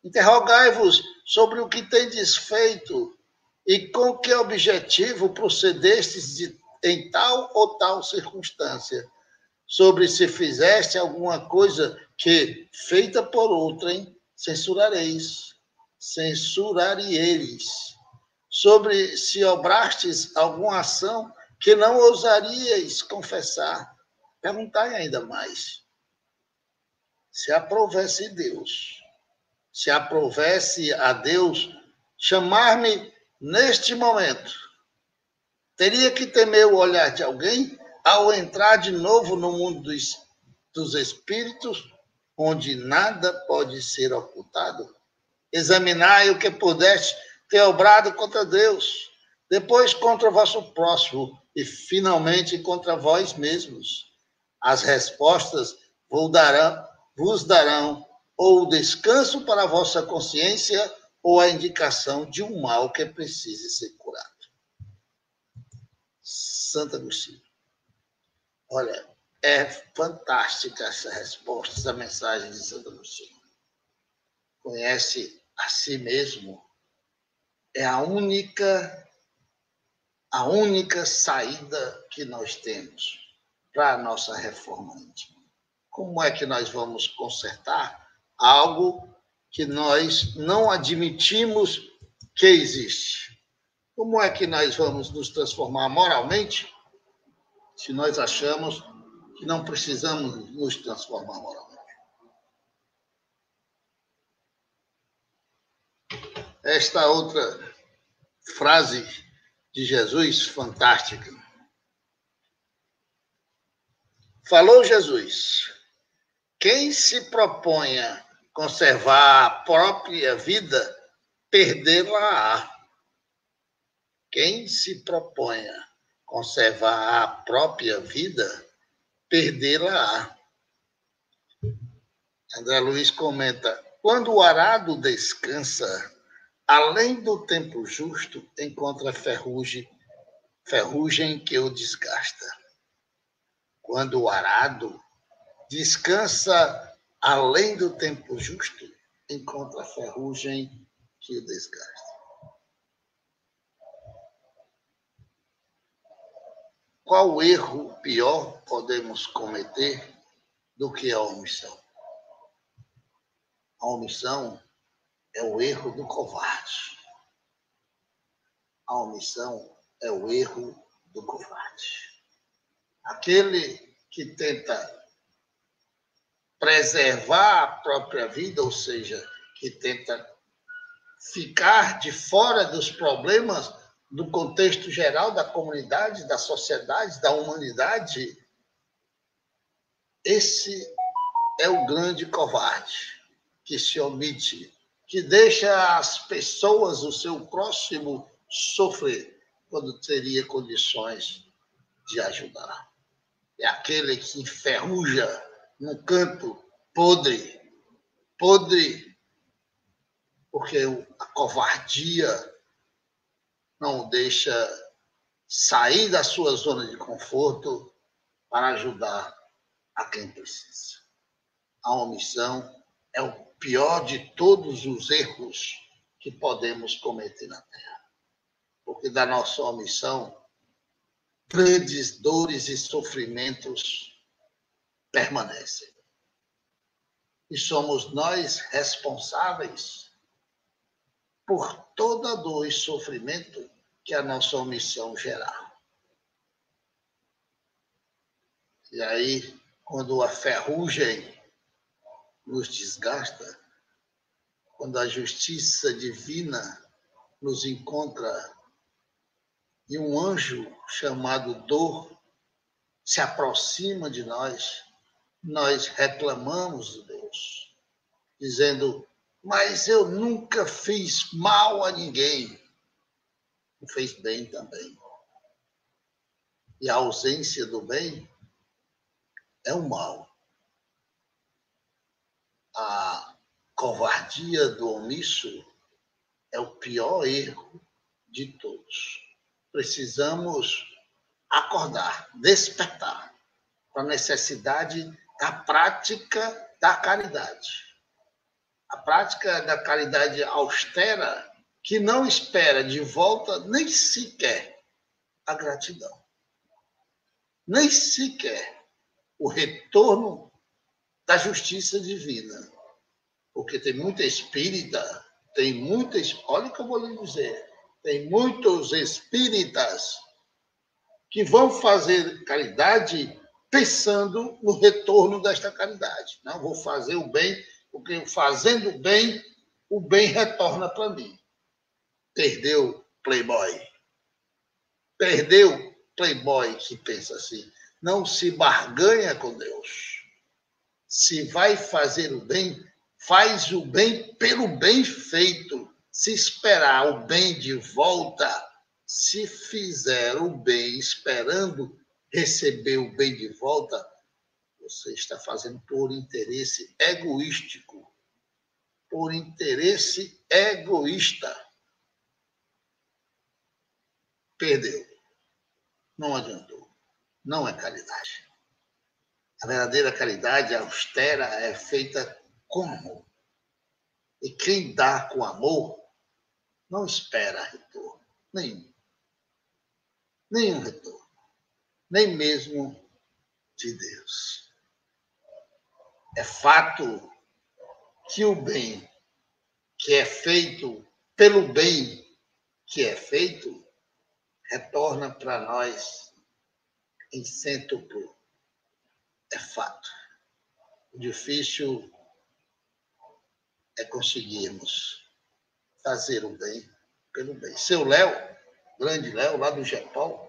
S1: Interrogai-vos sobre o que tendes feito e com que objetivo procedestes em tal ou tal circunstância. Sobre se fizeste alguma coisa que, feita por outrem, censurarieis. Sobre se obrastes alguma ação que não ousaríeis confessar. Perguntai ainda mais. Se aprovesse Deus, se aprovesse a Deus chamar-me neste momento, Teria que temer o olhar de alguém ao entrar de novo no mundo dos espíritos, onde nada pode ser ocultado? Examinai o que pudeste ter obrado contra Deus, depois contra o vosso próximo e, finalmente, contra vós mesmos. As respostas vos darão ou o descanso para a vossa consciência ou a indicação de um mal que precise ser curado. Santo Agostinho. Olha, é fantástica essa resposta, essa mensagem de Santo Agostinho. Conhece a si mesmo é a única saída que nós temos para a nossa reforma íntima. Como é que nós vamos consertar algo que nós não admitimos que existe? Como é que nós vamos nos transformar moralmente se nós achamos que não precisamos nos transformar moralmente? Esta outra frase de Jesus, fantástica. Falou Jesus: quem se proponha conservar a própria vida, perdê-la-á. Quem se proponha conservar a própria vida, perdê-la-á. André Luiz comenta: quando o arado descansa, além do tempo justo, encontra ferrugem que o desgasta. Quando o arado descansa além do tempo justo, encontra ferrugem que o desgasta. Qual erro pior podemos cometer do que a omissão? A omissão é o erro do covarde. A omissão é o erro do covarde. Aquele que tenta preservar a própria vida, ou seja, que tenta ficar de fora dos problemas do contexto geral da comunidade, da sociedade, da humanidade, esse é o grande covarde que se omite, que deixa as pessoas, o seu próximo, sofrer quando teria condições de ajudar. É aquele que enferruja no canto podre, porque a covardia não o deixa sair da sua zona de conforto para ajudar a quem precisa. A omissão é o pior de todos os erros que podemos cometer na Terra. Porque da nossa omissão, grandes dores e sofrimentos permanecem. E somos nós responsáveis por toda dor e sofrimento que a nossa omissão gerar. E aí, quando a ferrugem nos desgasta, quando a justiça divina nos encontra e um anjo chamado dor se aproxima de nós, nós reclamamos de Deus, dizendo: mas eu nunca fiz mal a ninguém. Não fez bem também. E a ausência do bem é o mal. A covardia do omisso é o pior erro de todos. Precisamos acordar, despertar para a necessidade da prática da caridade. A prática da caridade austera, que não espera de volta nem sequer a gratidão, nem sequer o retorno da justiça divina. Porque tem muita espírita, olha o que eu vou lhe dizer, tem muitos espíritas que vão fazer caridade pensando no retorno desta caridade. Não, vou fazer o bem, porque fazendo o bem retorna para mim. Perdeu, playboy. Perdeu playboy que pensa assim. Não se barganha com Deus. Se vai fazer o bem, faz o bem pelo bem feito. Se esperar o bem de volta, se fizer o bem esperando receber o bem de volta, você está fazendo por interesse egoístico. Por interesse egoísta. Perdeu. Não adiantou. Não é caridade. A verdadeira caridade austera é feita com amor. E quem dá com amor não espera retorno nenhum. Nenhum retorno. Nem mesmo de Deus. É fato que o bem que é feito pelo bem que é feito retorna para nós em cêntuplo. É fato. O difícil é conseguirmos fazer o bem pelo bem. Seu Léo, grande Léo, lá do Japão,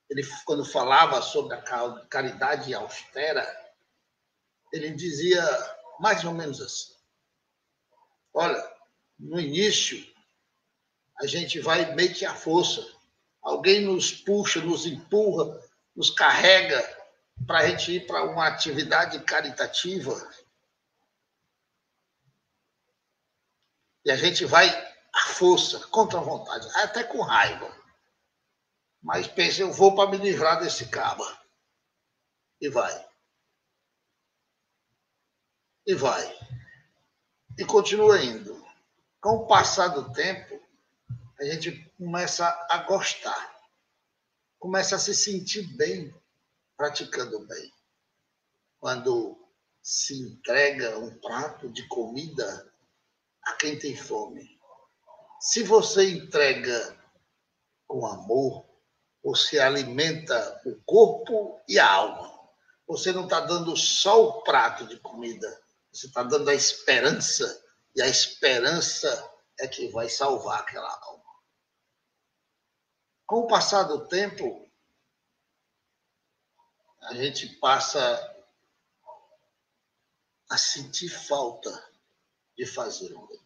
S1: ele, quando falava sobre a caridade austera, ele dizia mais ou menos assim: olha, no início, a gente vai meio que à força. Alguém nos puxa, nos empurra, nos carrega para a gente ir para uma atividade caritativa. E a gente vai à força, contra a vontade, até com raiva. Mas pensa, eu vou para me livrar desse cabo. E vai. E vai. E continua indo. Com o passar do tempo, a gente começa a gostar. Começa a se sentir bem praticando o bem. Quando se entrega um prato de comida a quem tem fome. Se você entrega com amor, você alimenta o corpo e a alma. Você não está dando só o prato de comida, você está dando a esperança, e a esperança é que vai salvar aquela alma. Com o passar do tempo, a gente passa a sentir falta de fazer o bem.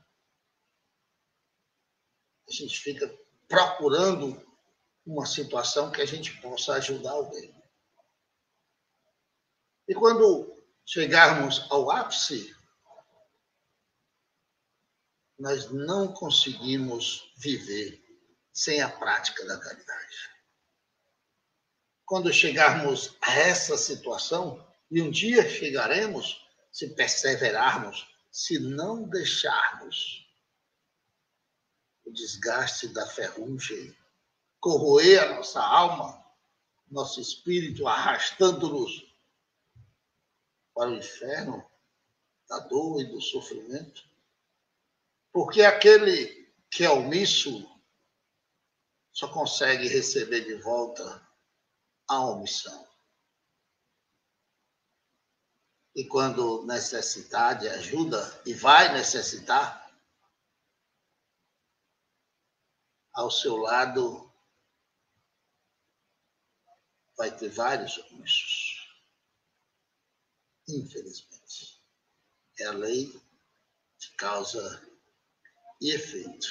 S1: A gente fica procurando uma situação que a gente possa ajudar alguém. E quando chegarmos ao ápice, nós não conseguimos viver sem a prática da caridade. Quando chegarmos a essa situação, e um dia chegaremos, se perseverarmos, se não deixarmos o desgaste da ferrugem corroer a nossa alma, nosso espírito, arrastando-nos para o inferno da dor e do sofrimento. Porque aquele que é omisso só consegue receber de volta a omissão. E quando necessitar de ajuda, e vai necessitar, ao seu lado vai ter vários omissos. Infelizmente. É a lei de causa e efeito.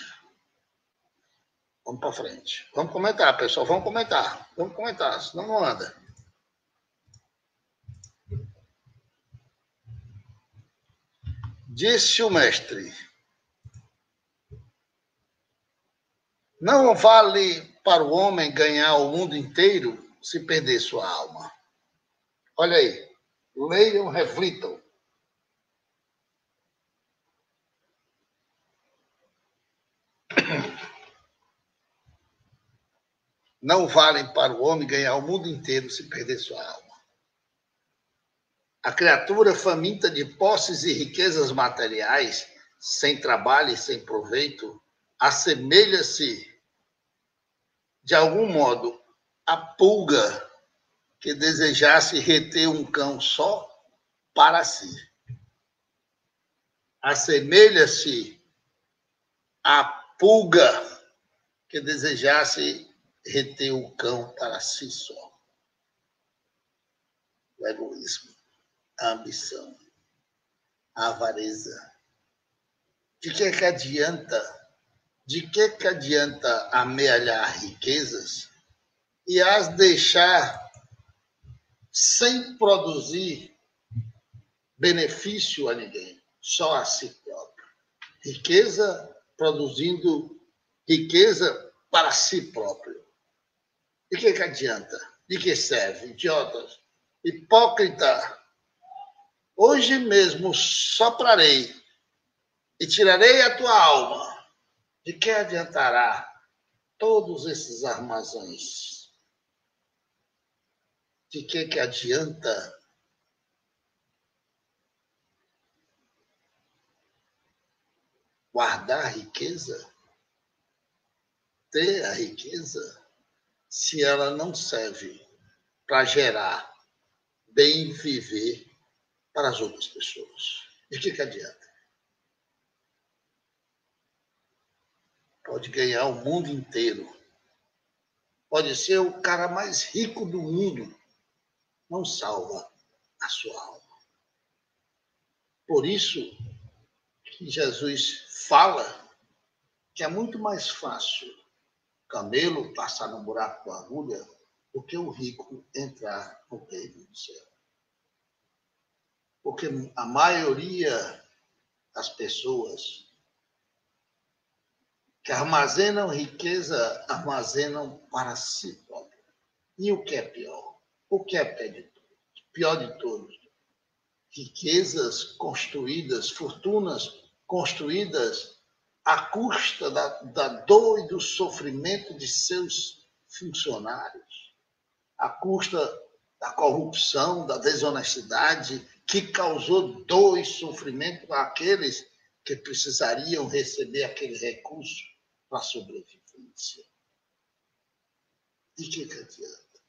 S1: Vamos para frente. Vamos comentar, pessoal. Vamos comentar, senão não anda. Disse o mestre: não vale para o homem ganhar o mundo inteiro se perder sua alma. Olha aí. Leiam, reflitam. Não vale para o homem ganhar o mundo inteiro se perder sua alma. A criatura faminta de posses e riquezas materiais, sem trabalho e sem proveito, assemelha-se, de algum modo, à pulga que desejasse reter um cão só para si. Assemelha-se à pulga que desejasse reter o cão para si só. O egoísmo, a ambição, a avareza. De que adianta? De que adianta amealhar riquezas e as deixar sem produzir benefício a ninguém, só a si próprio? Riqueza produzindo riqueza para si próprio. De que adianta? De que serve? Idiotas. Hipócrita. Hoje mesmo soprarei e tirarei a tua alma. De que adiantará todos esses armazéns? De que adianta guardar a riqueza, ter a riqueza, se ela não serve para gerar bem viver para as outras pessoas? De que adianta? Pode ganhar o mundo inteiro, pode ser o cara mais rico do mundo, não salva a sua alma. Por isso que Jesus fala que é muito mais fácil o camelo passar no buraco da agulha do que o rico entrar no reino do céu. Porque a maioria das pessoas que armazenam riqueza, armazenam para si próprio. E o que é pior? O que é pior de todos? Riquezas construídas, fortunas construídas à custa da dor e do sofrimento de seus funcionários, à custa da corrupção, da desonestidade, que causou dor e sofrimento àqueles que precisariam receber aquele recurso para a sobrevivência. De que adianta?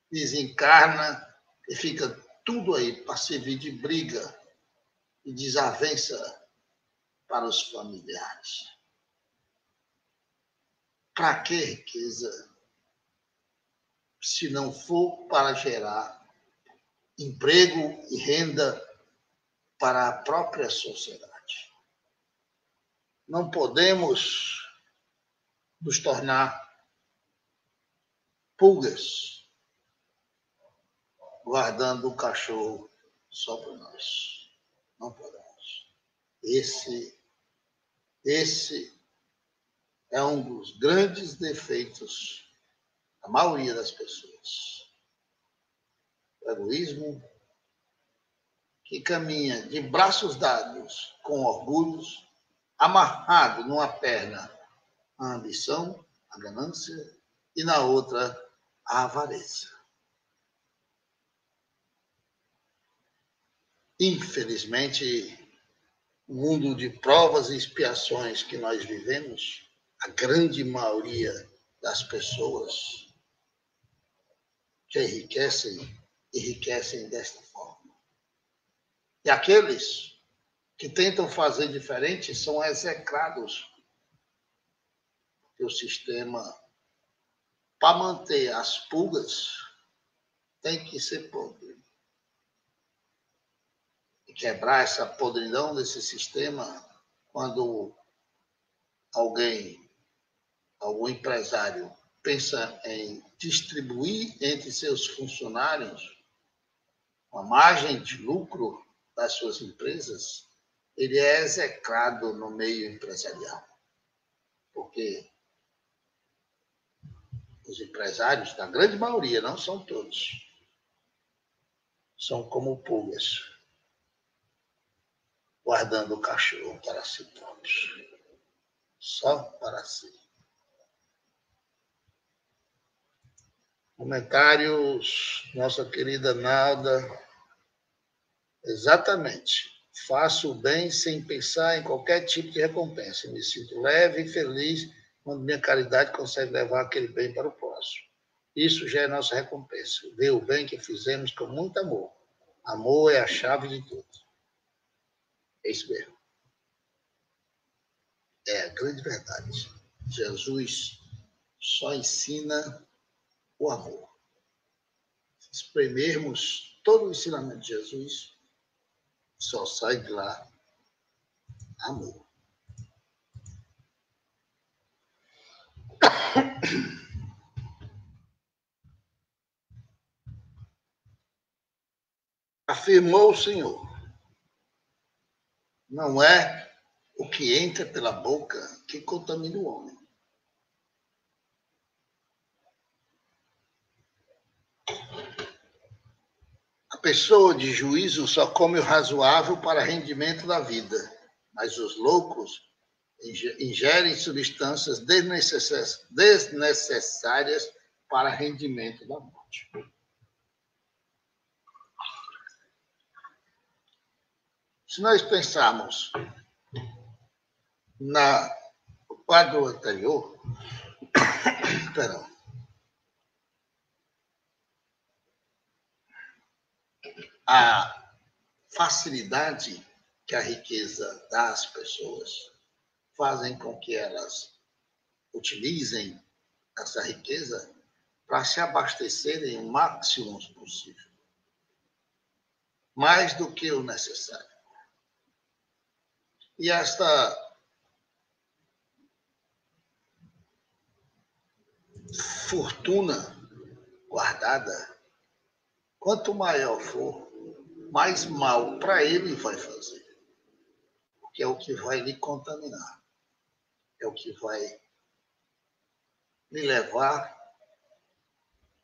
S1: Desencarna e fica tudo aí para servir de briga e desavença para os familiares. Para que riqueza? Se não for para gerar emprego e renda para a própria sociedade. Não podemos nos tornar pulgas guardando o cachorro só para nós. Não podemos. Esse é um dos grandes defeitos da maioria das pessoas. O egoísmo que caminha de braços dados com orgulhos, amarrado numa perna a ambição, a ganância, e na outra a avareza. Infelizmente, o mundo de provas e expiações que nós vivemos, a grande maioria das pessoas que enriquecem desta forma. E aqueles que tentam fazer diferente são execrados pelo sistema. Para manter as pulgas, tem que ser podre. E quebrar essa podridão desse sistema, quando algum empresário pensa em distribuir entre seus funcionários uma margem de lucro das suas empresas, ele é execrado no meio empresarial. Porque os empresários, da grande maioria, não são todos, são como pulgas, guardando o cachorro para si próprios. Só para si. Comentários, nossa querida Nalda. Exatamente. Faço o bem sem pensar em qualquer tipo de recompensa. Me sinto leve e feliz quando minha caridade consegue levar aquele bem para o próximo. Isso já é nossa recompensa. Ver o bem que fizemos com muito amor. Amor é a chave de tudo. É isso mesmo. É a grande verdade. Jesus só ensina o amor. Se espremermos todo o ensinamento de Jesus, só sai de lá amor. Afirmou o Senhor: não é o que entra pela boca que contamina o homem. A pessoa de juízo só come o razoável para rendimento da vida, mas os loucos ingerem substâncias desnecessárias para rendimento da morte. Se nós pensarmos no quadro anterior, a facilidade que a riqueza dá às pessoas fazem com que elas utilizem essa riqueza para se abastecerem o máximo possível, mais do que o necessário. E esta fortuna guardada, quanto maior for, mais mal para ele vai fazer. Porque é o que vai lhe contaminar. É o que vai lhe levar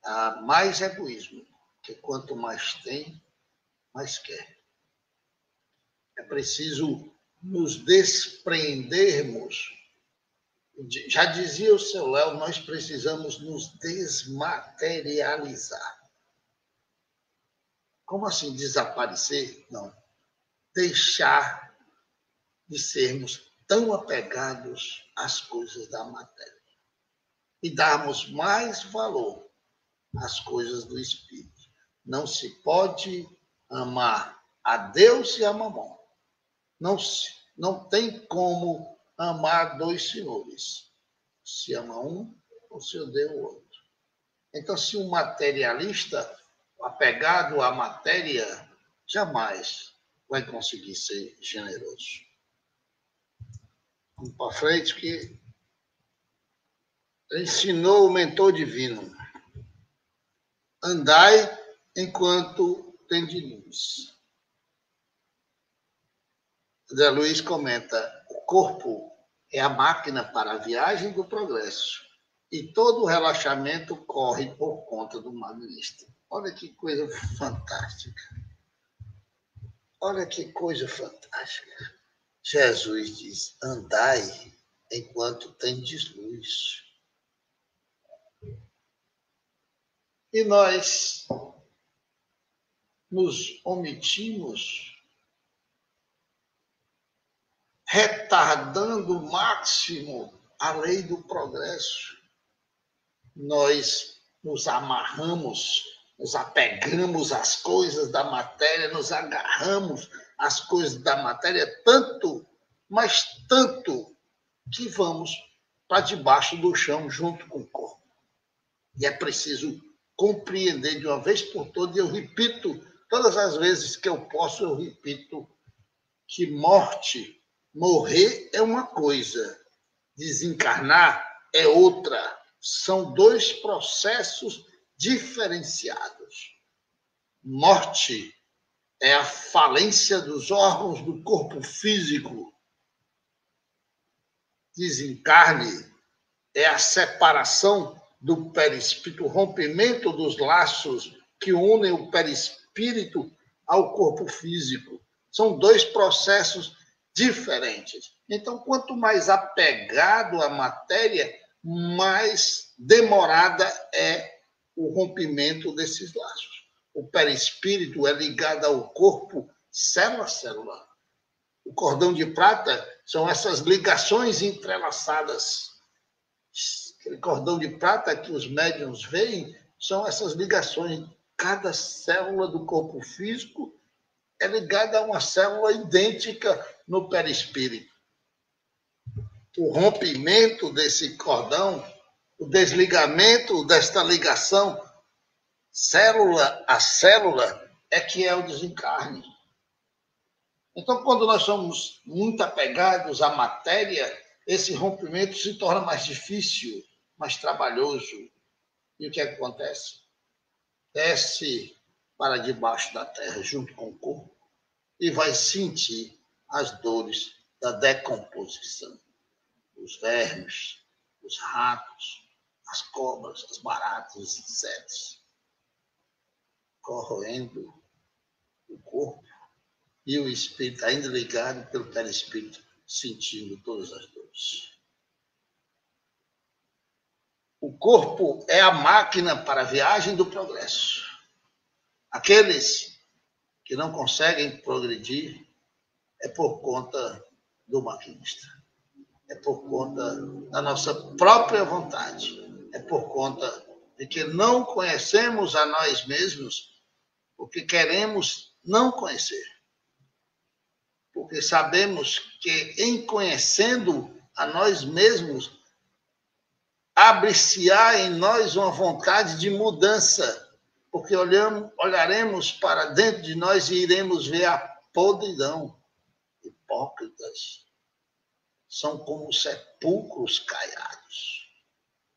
S1: a mais egoísmo. Porque quanto mais tem, mais quer. É preciso nos despreendermos. Já dizia o seu Léo, nós precisamos nos desmaterializar. Como assim desaparecer? Não. Deixar de sermos tão apegados às coisas da matéria e darmos mais valor às coisas do Espírito. Não se pode amar a Deus e a Mamon. Não tem como amar dois senhores. Se ama um ou se odeia o outro. Então, se um materialista apegado à matéria, jamais vai conseguir ser generoso. Vamos para frente, que ensinou o mentor divino: andai enquanto tendes luz. André Luiz comenta: o corpo é a máquina para a viagem do progresso e todo o relaxamento corre por conta do magnista. Olha que coisa fantástica. Olha que coisa fantástica. Jesus diz: andai enquanto tendes luz. E nós nos omitimos, retardando o máximo a lei do progresso. Nós nos amarramos, nos apegamos às coisas da matéria, nos agarramos às coisas da matéria tanto, mas tanto, que vamos para debaixo do chão junto com o corpo. E é preciso compreender de uma vez por todas, e eu repito, todas as vezes que eu posso, eu repito, que morrer é uma coisa, desencarnar é outra. São dois processos diferenciados. Morte é a falência dos órgãos do corpo físico. Desencarne é a separação do perispírito, o rompimento dos laços que unem o perispírito ao corpo físico. São dois processos diferentes. Então, quanto mais apegado à matéria, mais demorada é o rompimento desses laços. O perispírito é ligado ao corpo célula a célula. O cordão de prata são essas ligações entrelaçadas. Aquele cordão de prata que os médiuns veem são essas ligações. Cada célula do corpo físico é ligada a uma célula idêntica no perispírito. O rompimento desse cordão o desligamento desta ligação célula a célula é que é o desencarne. Então, quando nós somos muito apegados à matéria, esse rompimento se torna mais difícil, mais trabalhoso. E o que acontece? Desce para debaixo da terra, junto com o corpo, e vai sentir as dores da decomposição. Os vermes, os ratos, as cobras, as baratas, os insetos, corroendo o corpo e o espírito ainda ligado pelo perispírito, sentindo todas as dores. O corpo é a máquina para a viagem do progresso. Aqueles que não conseguem progredir é por conta do maquinista. É por conta da nossa própria vontade. É por conta de que não conhecemos a nós mesmos, porque queremos não conhecer. Porque sabemos que em conhecendo a nós mesmos, abre-se-á em nós uma vontade de mudança, porque olharemos para dentro de nós e iremos ver a podridão. Hipócritas são como sepulcros caiados,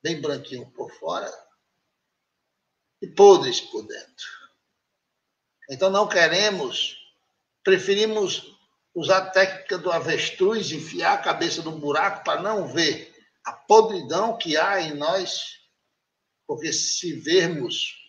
S1: bem branquinho por fora e podres por dentro. Então não queremos, preferimos usar a técnica do avestruz, enfiar a cabeça no buraco para não ver a podridão que há em nós, porque se vermos,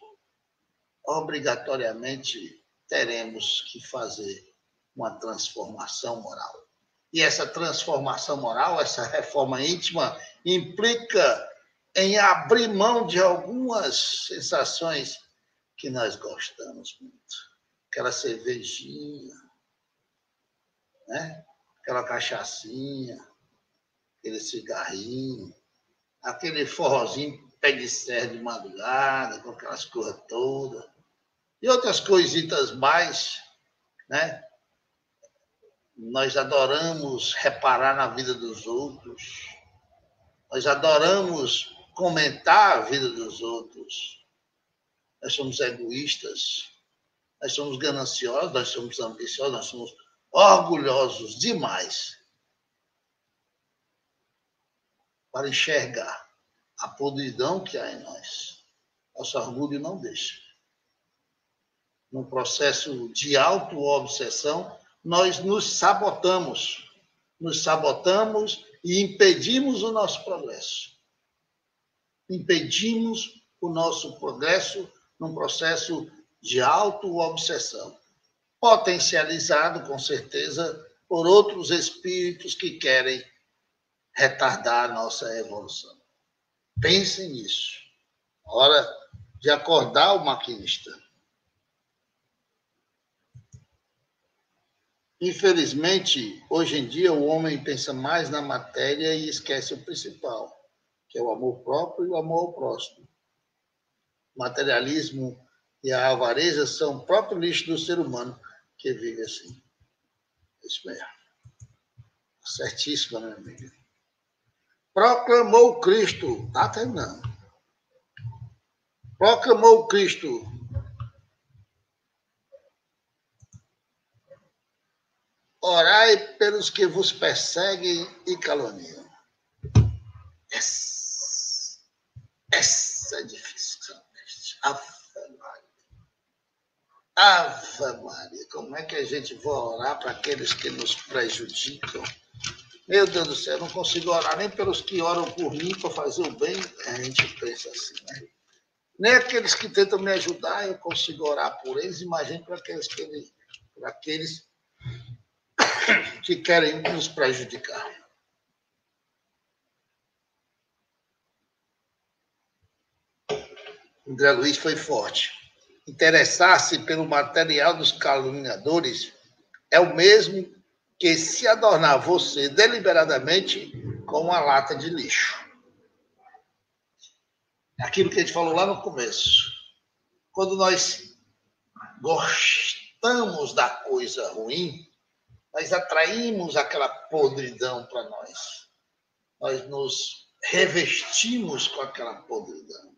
S1: obrigatoriamente teremos que fazer uma transformação moral. E essa transformação moral, essa reforma íntima, implica em abrir mão de algumas sensações que nós gostamos muito. Aquela cervejinha, né? Aquela cachaçinha, aquele cigarrinho, aquele forrozinho pé de serra de madrugada, com aquelas coisas todas, e outras coisitas mais, né? Nós adoramos reparar na vida dos outros, nós adoramos comentar a vida dos outros, nós somos egoístas, nós somos gananciosos, nós somos ambiciosos, nós somos orgulhosos demais para enxergar a podridão que há em nós. Nosso orgulho não deixa. No processo de auto-obsessão, nós nos sabotamos e impedimos o nosso progresso. Impedimos o nosso progresso num processo de auto-obsessão, potencializado, com certeza, por outros espíritos que querem retardar a nossa evolução. Pensem nisso. Hora de acordar o maquinista. Infelizmente, hoje em dia, o homem pensa mais na matéria e esquece o principal, que é o amor próprio e o amor ao próximo. O materialismo e a avareza são o próprio lixo do ser humano que vive assim. Isso mesmo. Certíssimo, meu amigo. Proclamou Cristo. Está terminando. Proclamou Cristo. Orai pelos que vos perseguem e caluniam. Essa é difícil. Ave Maria. Ave Maria. Como é que a gente vai orar para aqueles que nos prejudicam? Meu Deus do céu, eu não consigo orar nem pelos que oram por mim para fazer o bem. A gente pensa assim, né? Nem aqueles que tentam me ajudar, eu consigo orar por eles. Imagine para aqueles que querem nos prejudicar. André Luiz foi forte. Interessar-se pelo material dos caluniadores é o mesmo que se adornar você deliberadamente com uma lata de lixo. Aquilo que a gente falou lá no começo. Quando nós gostamos da coisa ruim, nós atraímos aquela podridão para nós. Nós nos revestimos com aquela podridão.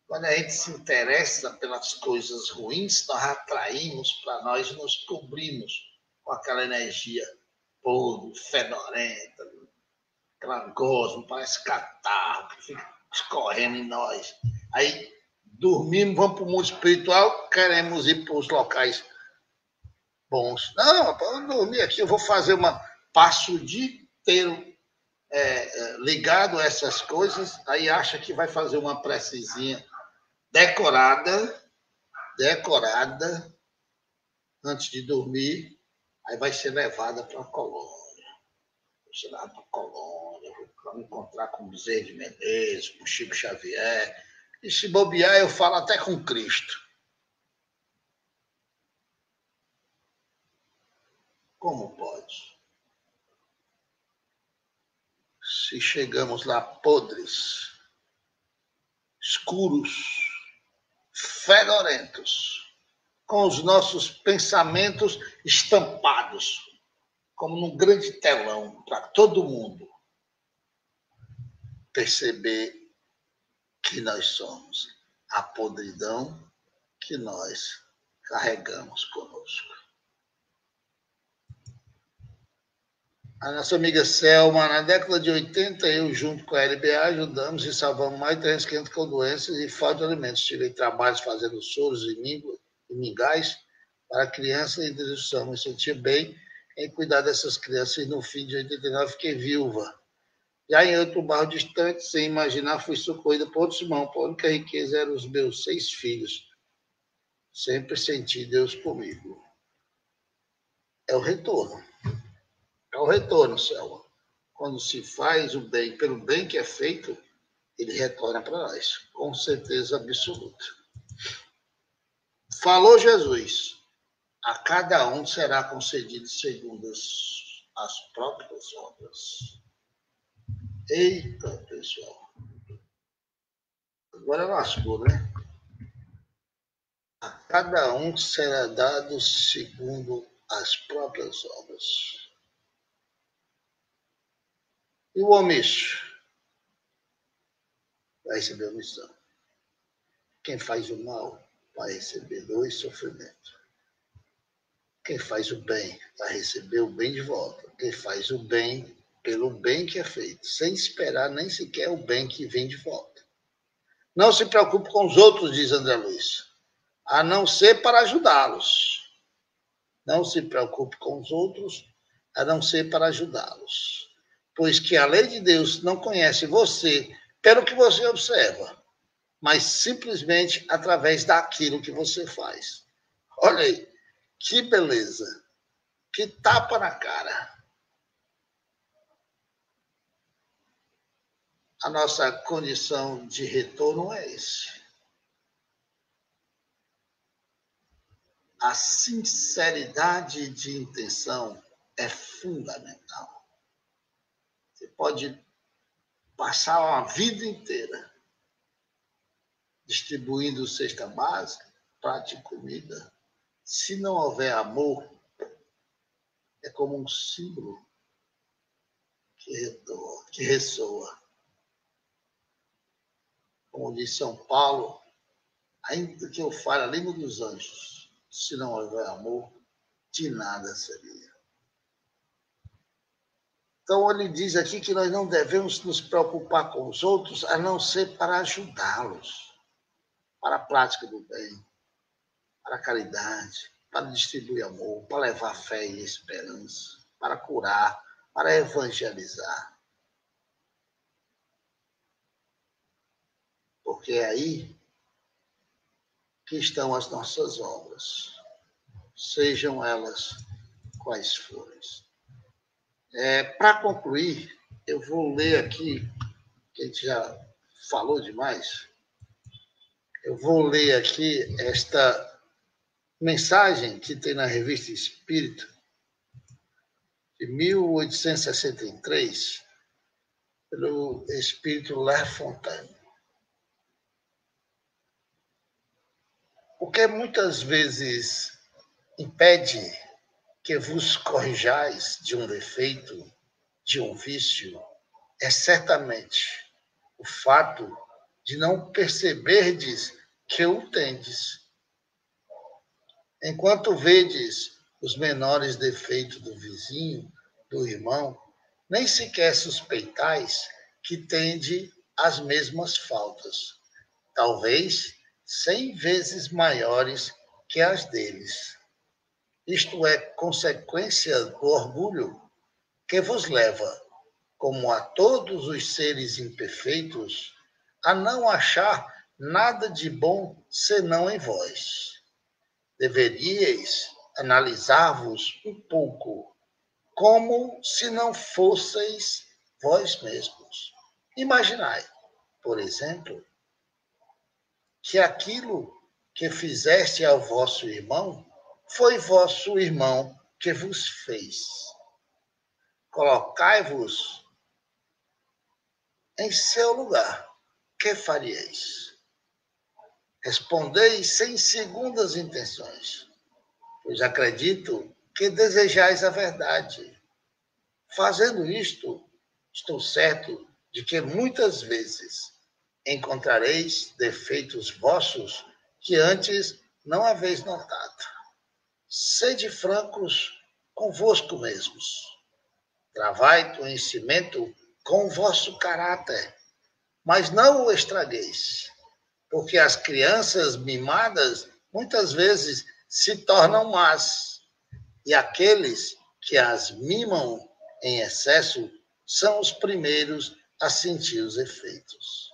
S1: Quando a gente se interessa pelas coisas ruins, nós atraímos para nós e nos cobrimos com aquela energia podre, fedorenta, aquela gosma, parece catarro, que fica escorrendo em nós. Aí dormimos, vamos para o mundo espiritual, queremos ir para os locais bons. Não, para dormir aqui, eu vou fazer passo o dia inteiro ligado a essas coisas, aí acha que vai fazer uma precezinha decorada, antes de dormir, aí vai ser levada para a colônia. Vai ser levada para a colônia, para encontrar com o Bezerra de Menezes, com o Chico Xavier, e se bobear, eu falo até com Cristo. Como pode? Se chegamos lá podres, escuros, fedorentos, com os nossos pensamentos estampados, como num grande telão, para todo mundo perceber que nós somos a podridão que nós carregamos conosco. A nossa amiga Selma, na década de 80, eu, junto com a LBA, ajudamos e salvamos mais de 300 com doenças e falta de alimentos. Tive trabalhos fazendo soros e mingais para crianças em destruição. Me senti bem em cuidar dessas crianças e no fim de 89 fiquei viúva. Já em outro bairro distante, sem imaginar, fui socorrida por outros irmãos. A única riqueza eram os meus 6 filhos. Sempre senti Deus comigo. É o retorno. É o retorno, Selma. Quando se faz o bem pelo bem que é feito, ele retorna para nós, com certeza absoluta. Falou Jesus, a cada um será concedido segundo as próprias obras. Eita, pessoal. Agora lascou, né? A cada um será dado segundo as próprias obras. E o omisso vai receber omissão. Quem faz o mal vai receber dor e sofrimento. Quem faz o bem vai receber o bem de volta. Quem faz o bem pelo bem que é feito, sem esperar nem sequer o bem que vem de volta. Não se preocupe com os outros, diz André Luiz, a não ser para ajudá-los. Não se preocupe com os outros, a não ser para ajudá-los. Pois que a lei de Deus não conhece você pelo que você observa, mas simplesmente através daquilo que você faz. Olha aí, que beleza, que tapa na cara. A nossa condição de retorno é esse. A sinceridade de intenção é fundamental. Você pode passar uma vida inteira distribuindo cesta básica, prato de comida. Se não houver amor, é como um símbolo que ressoa. Como diz São Paulo, ainda que eu fale a língua dos anjos, se não houver amor, de nada seria. Então, ele diz aqui que nós não devemos nos preocupar com os outros, a não ser para ajudá-los, para a prática do bem, para a caridade, para distribuir amor, para levar fé e esperança, para curar, para evangelizar. Porque é aí que estão as nossas obras, sejam elas quais forem. Para concluir, eu vou ler aqui, que a gente já falou demais, eu vou ler aqui esta mensagem que tem na Revista Espírita, de 1863, pelo espírito La Fontaine. O que muitas vezes impede que vos corrijais de um defeito, de um vício, é certamente o fato de não perceberdes que o tendes. Enquanto vedes os menores defeitos do vizinho, do irmão, nem sequer suspeitais que tende as mesmas faltas, talvez 100 vezes maiores que as deles. Isto é consequência do orgulho que vos leva, como a todos os seres imperfeitos, a não achar nada de bom senão em vós. Deveríeis analisar-vos um pouco, como se não fosseis vós mesmos. Imaginai, por exemplo, que aquilo que fizeste ao vosso irmão foi vosso irmão que vos fez. Colocai-vos em seu lugar. Que faríeis? Respondeis sem segundas intenções, pois acredito que desejais a verdade. Fazendo isto, estou certo de que muitas vezes encontrareis defeitos vossos que antes não haveis notado. Sede francos convosco mesmos. Travai conhecimento com o vosso caráter, mas não o estragueis, porque as crianças mimadas muitas vezes se tornam más, e aqueles que as mimam em excesso são os primeiros a sentir os efeitos.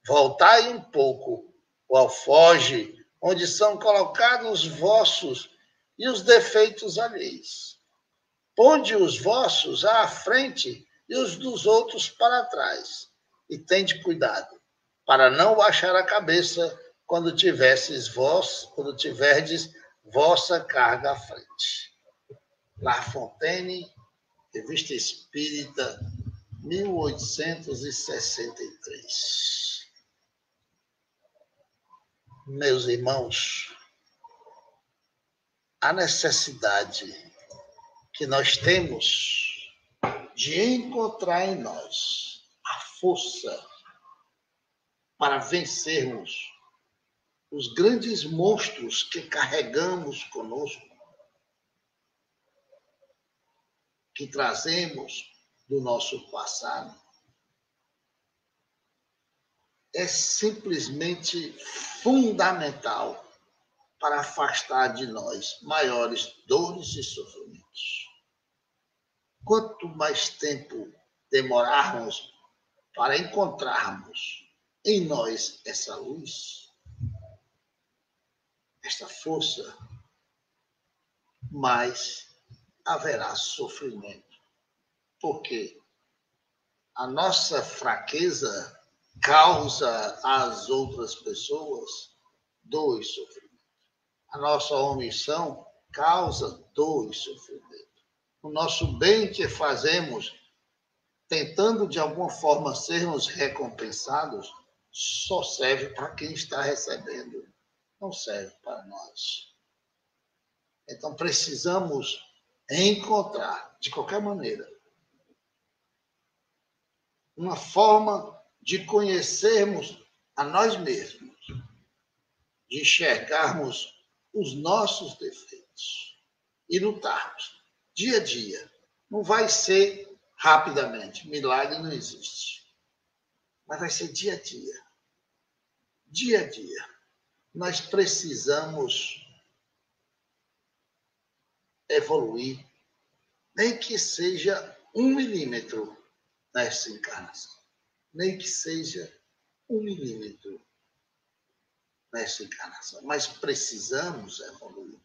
S1: Voltai um pouco o alfoge onde são colocados os vossos e os defeitos alheios. Ponde os vossos à frente e os dos outros para trás, e tende cuidado, para não baixar a cabeça quando tiverdes vossa carga à frente. La Fontaine, Revista Espírita, 1863. Meus irmãos, a necessidade que nós temos de encontrar em nós a força para vencermos os grandes monstros que carregamos conosco, que trazemos do nosso passado, é simplesmente fundamental para afastar de nós maiores dores e sofrimentos. Quanto mais tempo demorarmos para encontrarmos em nós essa luz, esta força, mais haverá sofrimento. Porque a nossa fraqueza causa às outras pessoas dor e sofrimento. A nossa omissão causa dor e sofrimento. O nosso bem que fazemos, tentando de alguma forma sermos recompensados, só serve para quem está recebendo, não serve para nós. Então precisamos encontrar, de qualquer maneira, uma forma de conhecermos a nós mesmos, de enxergarmos os nossos defeitos e lutarmos dia a dia. Não vai ser rapidamente, milagre não existe, mas vai ser dia a dia. Dia a dia. Nós precisamos evoluir, nem que seja 1 milímetro nessa encarnação. Nem que seja 1 milímetro nessa encarnação. Mas precisamos evoluir.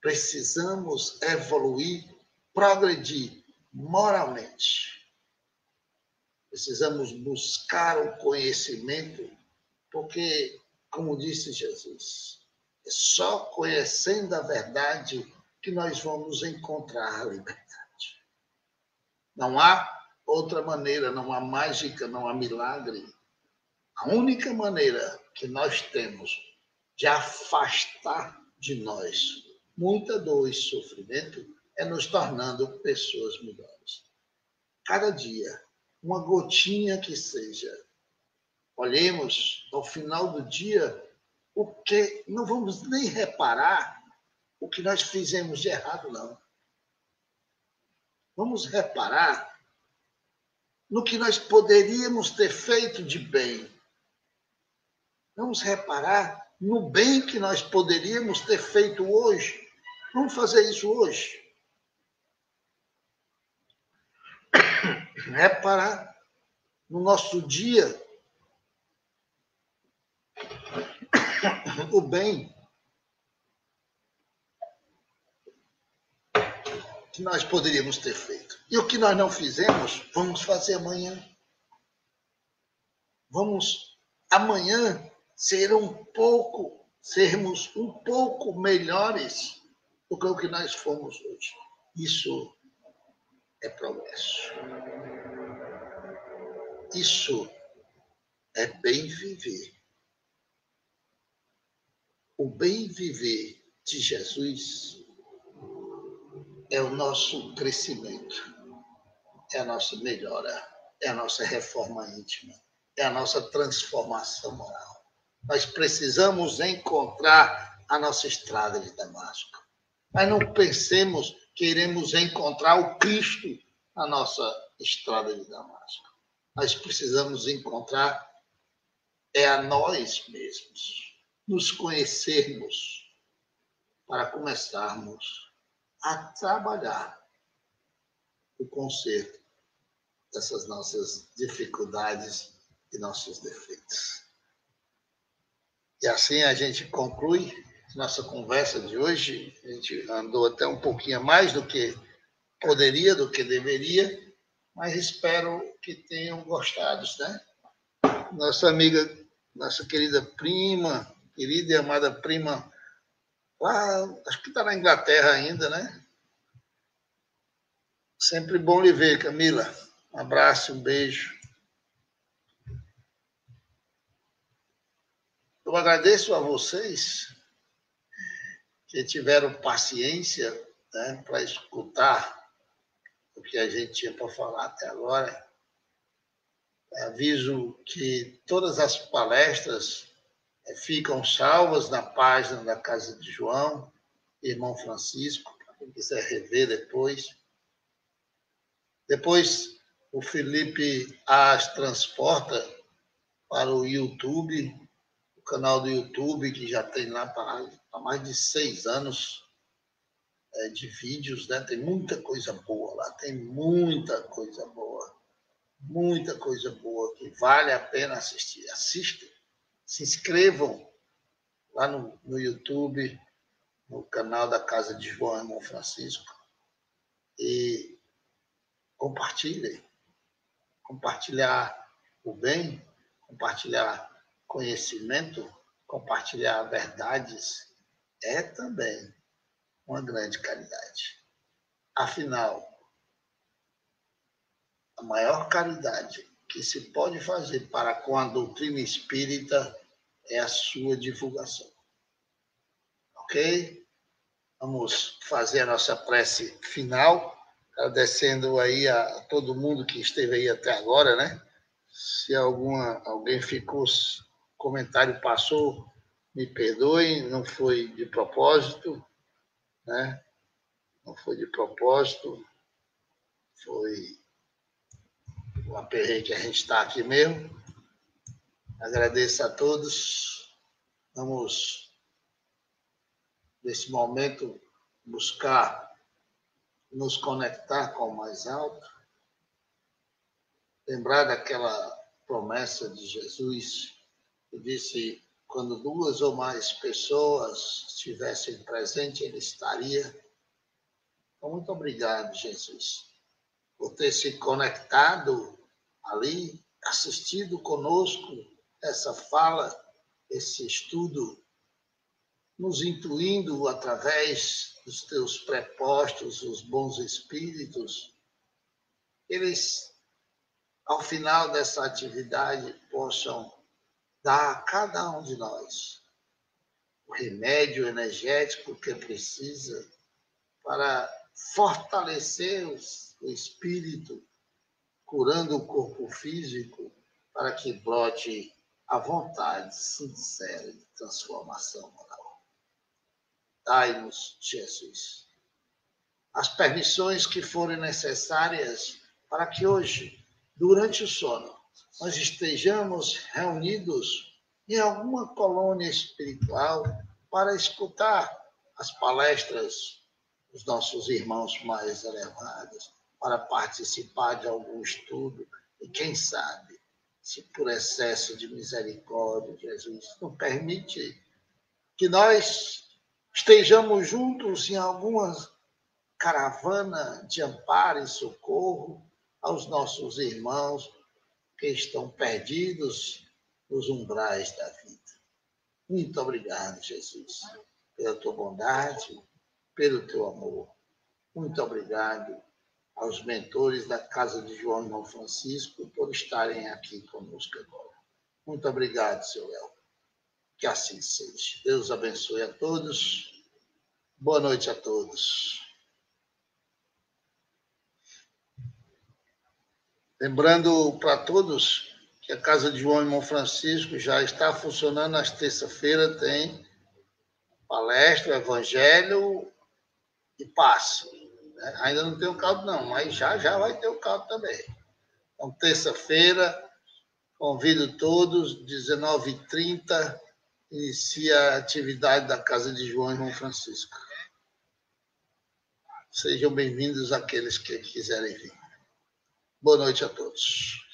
S1: Precisamos evoluir, progredir moralmente. Precisamos buscar o conhecimento, porque, como disse Jesus, é só conhecendo a verdade que nós vamos encontrar a liberdade. Não há outra maneira, não há mágica, não há milagre. A única maneira que nós temos de afastar de nós muita dor e sofrimento é nos tornando pessoas melhores. Cada dia uma gotinha que seja. Olhemos ao final do dia o que não vamos nem reparar o que nós fizemos de errado, não. Vamos reparar no que nós poderíamos ter feito de bem. Vamos reparar no bem que nós poderíamos ter feito hoje. Vamos fazer isso hoje. Reparar no nosso dia o bem que nós poderíamos ter feito. E o que nós não fizemos, vamos fazer amanhã. Vamos amanhã sermos um pouco melhores do que o que nós fomos hoje. Isso é progresso. Isso é bem viver. O bem viver de Jesus é o nosso crescimento, é a nossa melhora, é a nossa reforma íntima, é a nossa transformação moral. Nós precisamos encontrar a nossa estrada de Damasco. Mas não pensemos que iremos encontrar o Cristo na nossa estrada de Damasco. Nós precisamos encontrar a nós mesmos, nos conhecermos para começarmos a trabalhar o conserto dessas nossas dificuldades e nossos defeitos. E assim a gente conclui nossa conversa de hoje. A gente andou até um pouquinho mais do que poderia, do que deveria, mas espero que tenham gostado, né? Nossa amiga, nossa querida e amada prima, lá, acho que está na Inglaterra ainda, né? Sempre bom lhe ver, Camila. Um abraço, um beijo. Eu agradeço a vocês que tiveram paciência, né, para escutar o que a gente tinha para falar até agora. Aviso que todas as palestras ficam salvas na página da Casa de João, Irmão Francisco, para quem quiser rever depois. Depois, o Felipe as transporta para o YouTube, o canal do YouTube, que já tem lá há mais de 6 anos de vídeos, né? Tem muita coisa boa lá, tem muita coisa boa que vale a pena assistir. Assistam, se inscrevam lá no YouTube, no canal da Casa de João Irmão Francisco, e compartilhem. Compartilhar o bem, compartilhar conhecimento, compartilhar verdades é também uma grande caridade. Afinal, a maior caridade que se pode fazer para com a doutrina espírita é a sua divulgação. Ok? Vamos fazer a nossa prece final, agradecendo aí a todo mundo que esteve aí até agora, né? Se alguém ficou, comentário passou, me perdoem, não foi de propósito, né? Não foi de propósito, foi o aperreio que a gente está aqui mesmo. Agradeço a todos. Vamos, nesse momento, buscar nos conectar com o mais alto, lembrar daquela promessa de Jesus que disse: quando 2 ou mais pessoas estivessem presentes, ele estaria. Então, muito obrigado, Jesus, por ter se conectado ali, assistido conosco essa fala, esse estudo, nos intuindo através dos teus prepostos, os bons espíritos. Eles, ao final dessa atividade, possam dar a cada um de nós o remédio energético que precisa para fortalecer o espírito, curando o corpo físico, para que brote a vontade sincera de transformação moral. Dai-nos, Jesus, as permissões que forem necessárias para que hoje, durante o sono, nós estejamos reunidos em alguma colônia espiritual para escutar as palestras dos nossos irmãos mais elevados, para participar de algum estudo e, quem sabe, se por excesso de misericórdia, Jesus não permite que nós estejamos juntos em alguma caravana de amparo e socorro aos nossos irmãos que estão perdidos nos umbrais da vida. Muito obrigado, Jesus, pela tua bondade, pelo teu amor. Muito obrigado aos mentores da Casa de João e Irmão Francisco por estarem aqui conosco agora. Muito obrigado, seu Léo. Que assim seja. Deus abençoe a todos. Boa noite a todos. Lembrando para todos que a Casa de João e Irmão Francisco já está funcionando às terça-feiras, tem palestra, evangelho e passe. Ainda não tem o caldo não, mas já vai ter o caldo também. Então, terça-feira, convido todos, 19h30, inicia a atividade da Casa de João e Irmão Francisco. Sejam bem-vindos aqueles que quiserem vir. Boa noite a todos.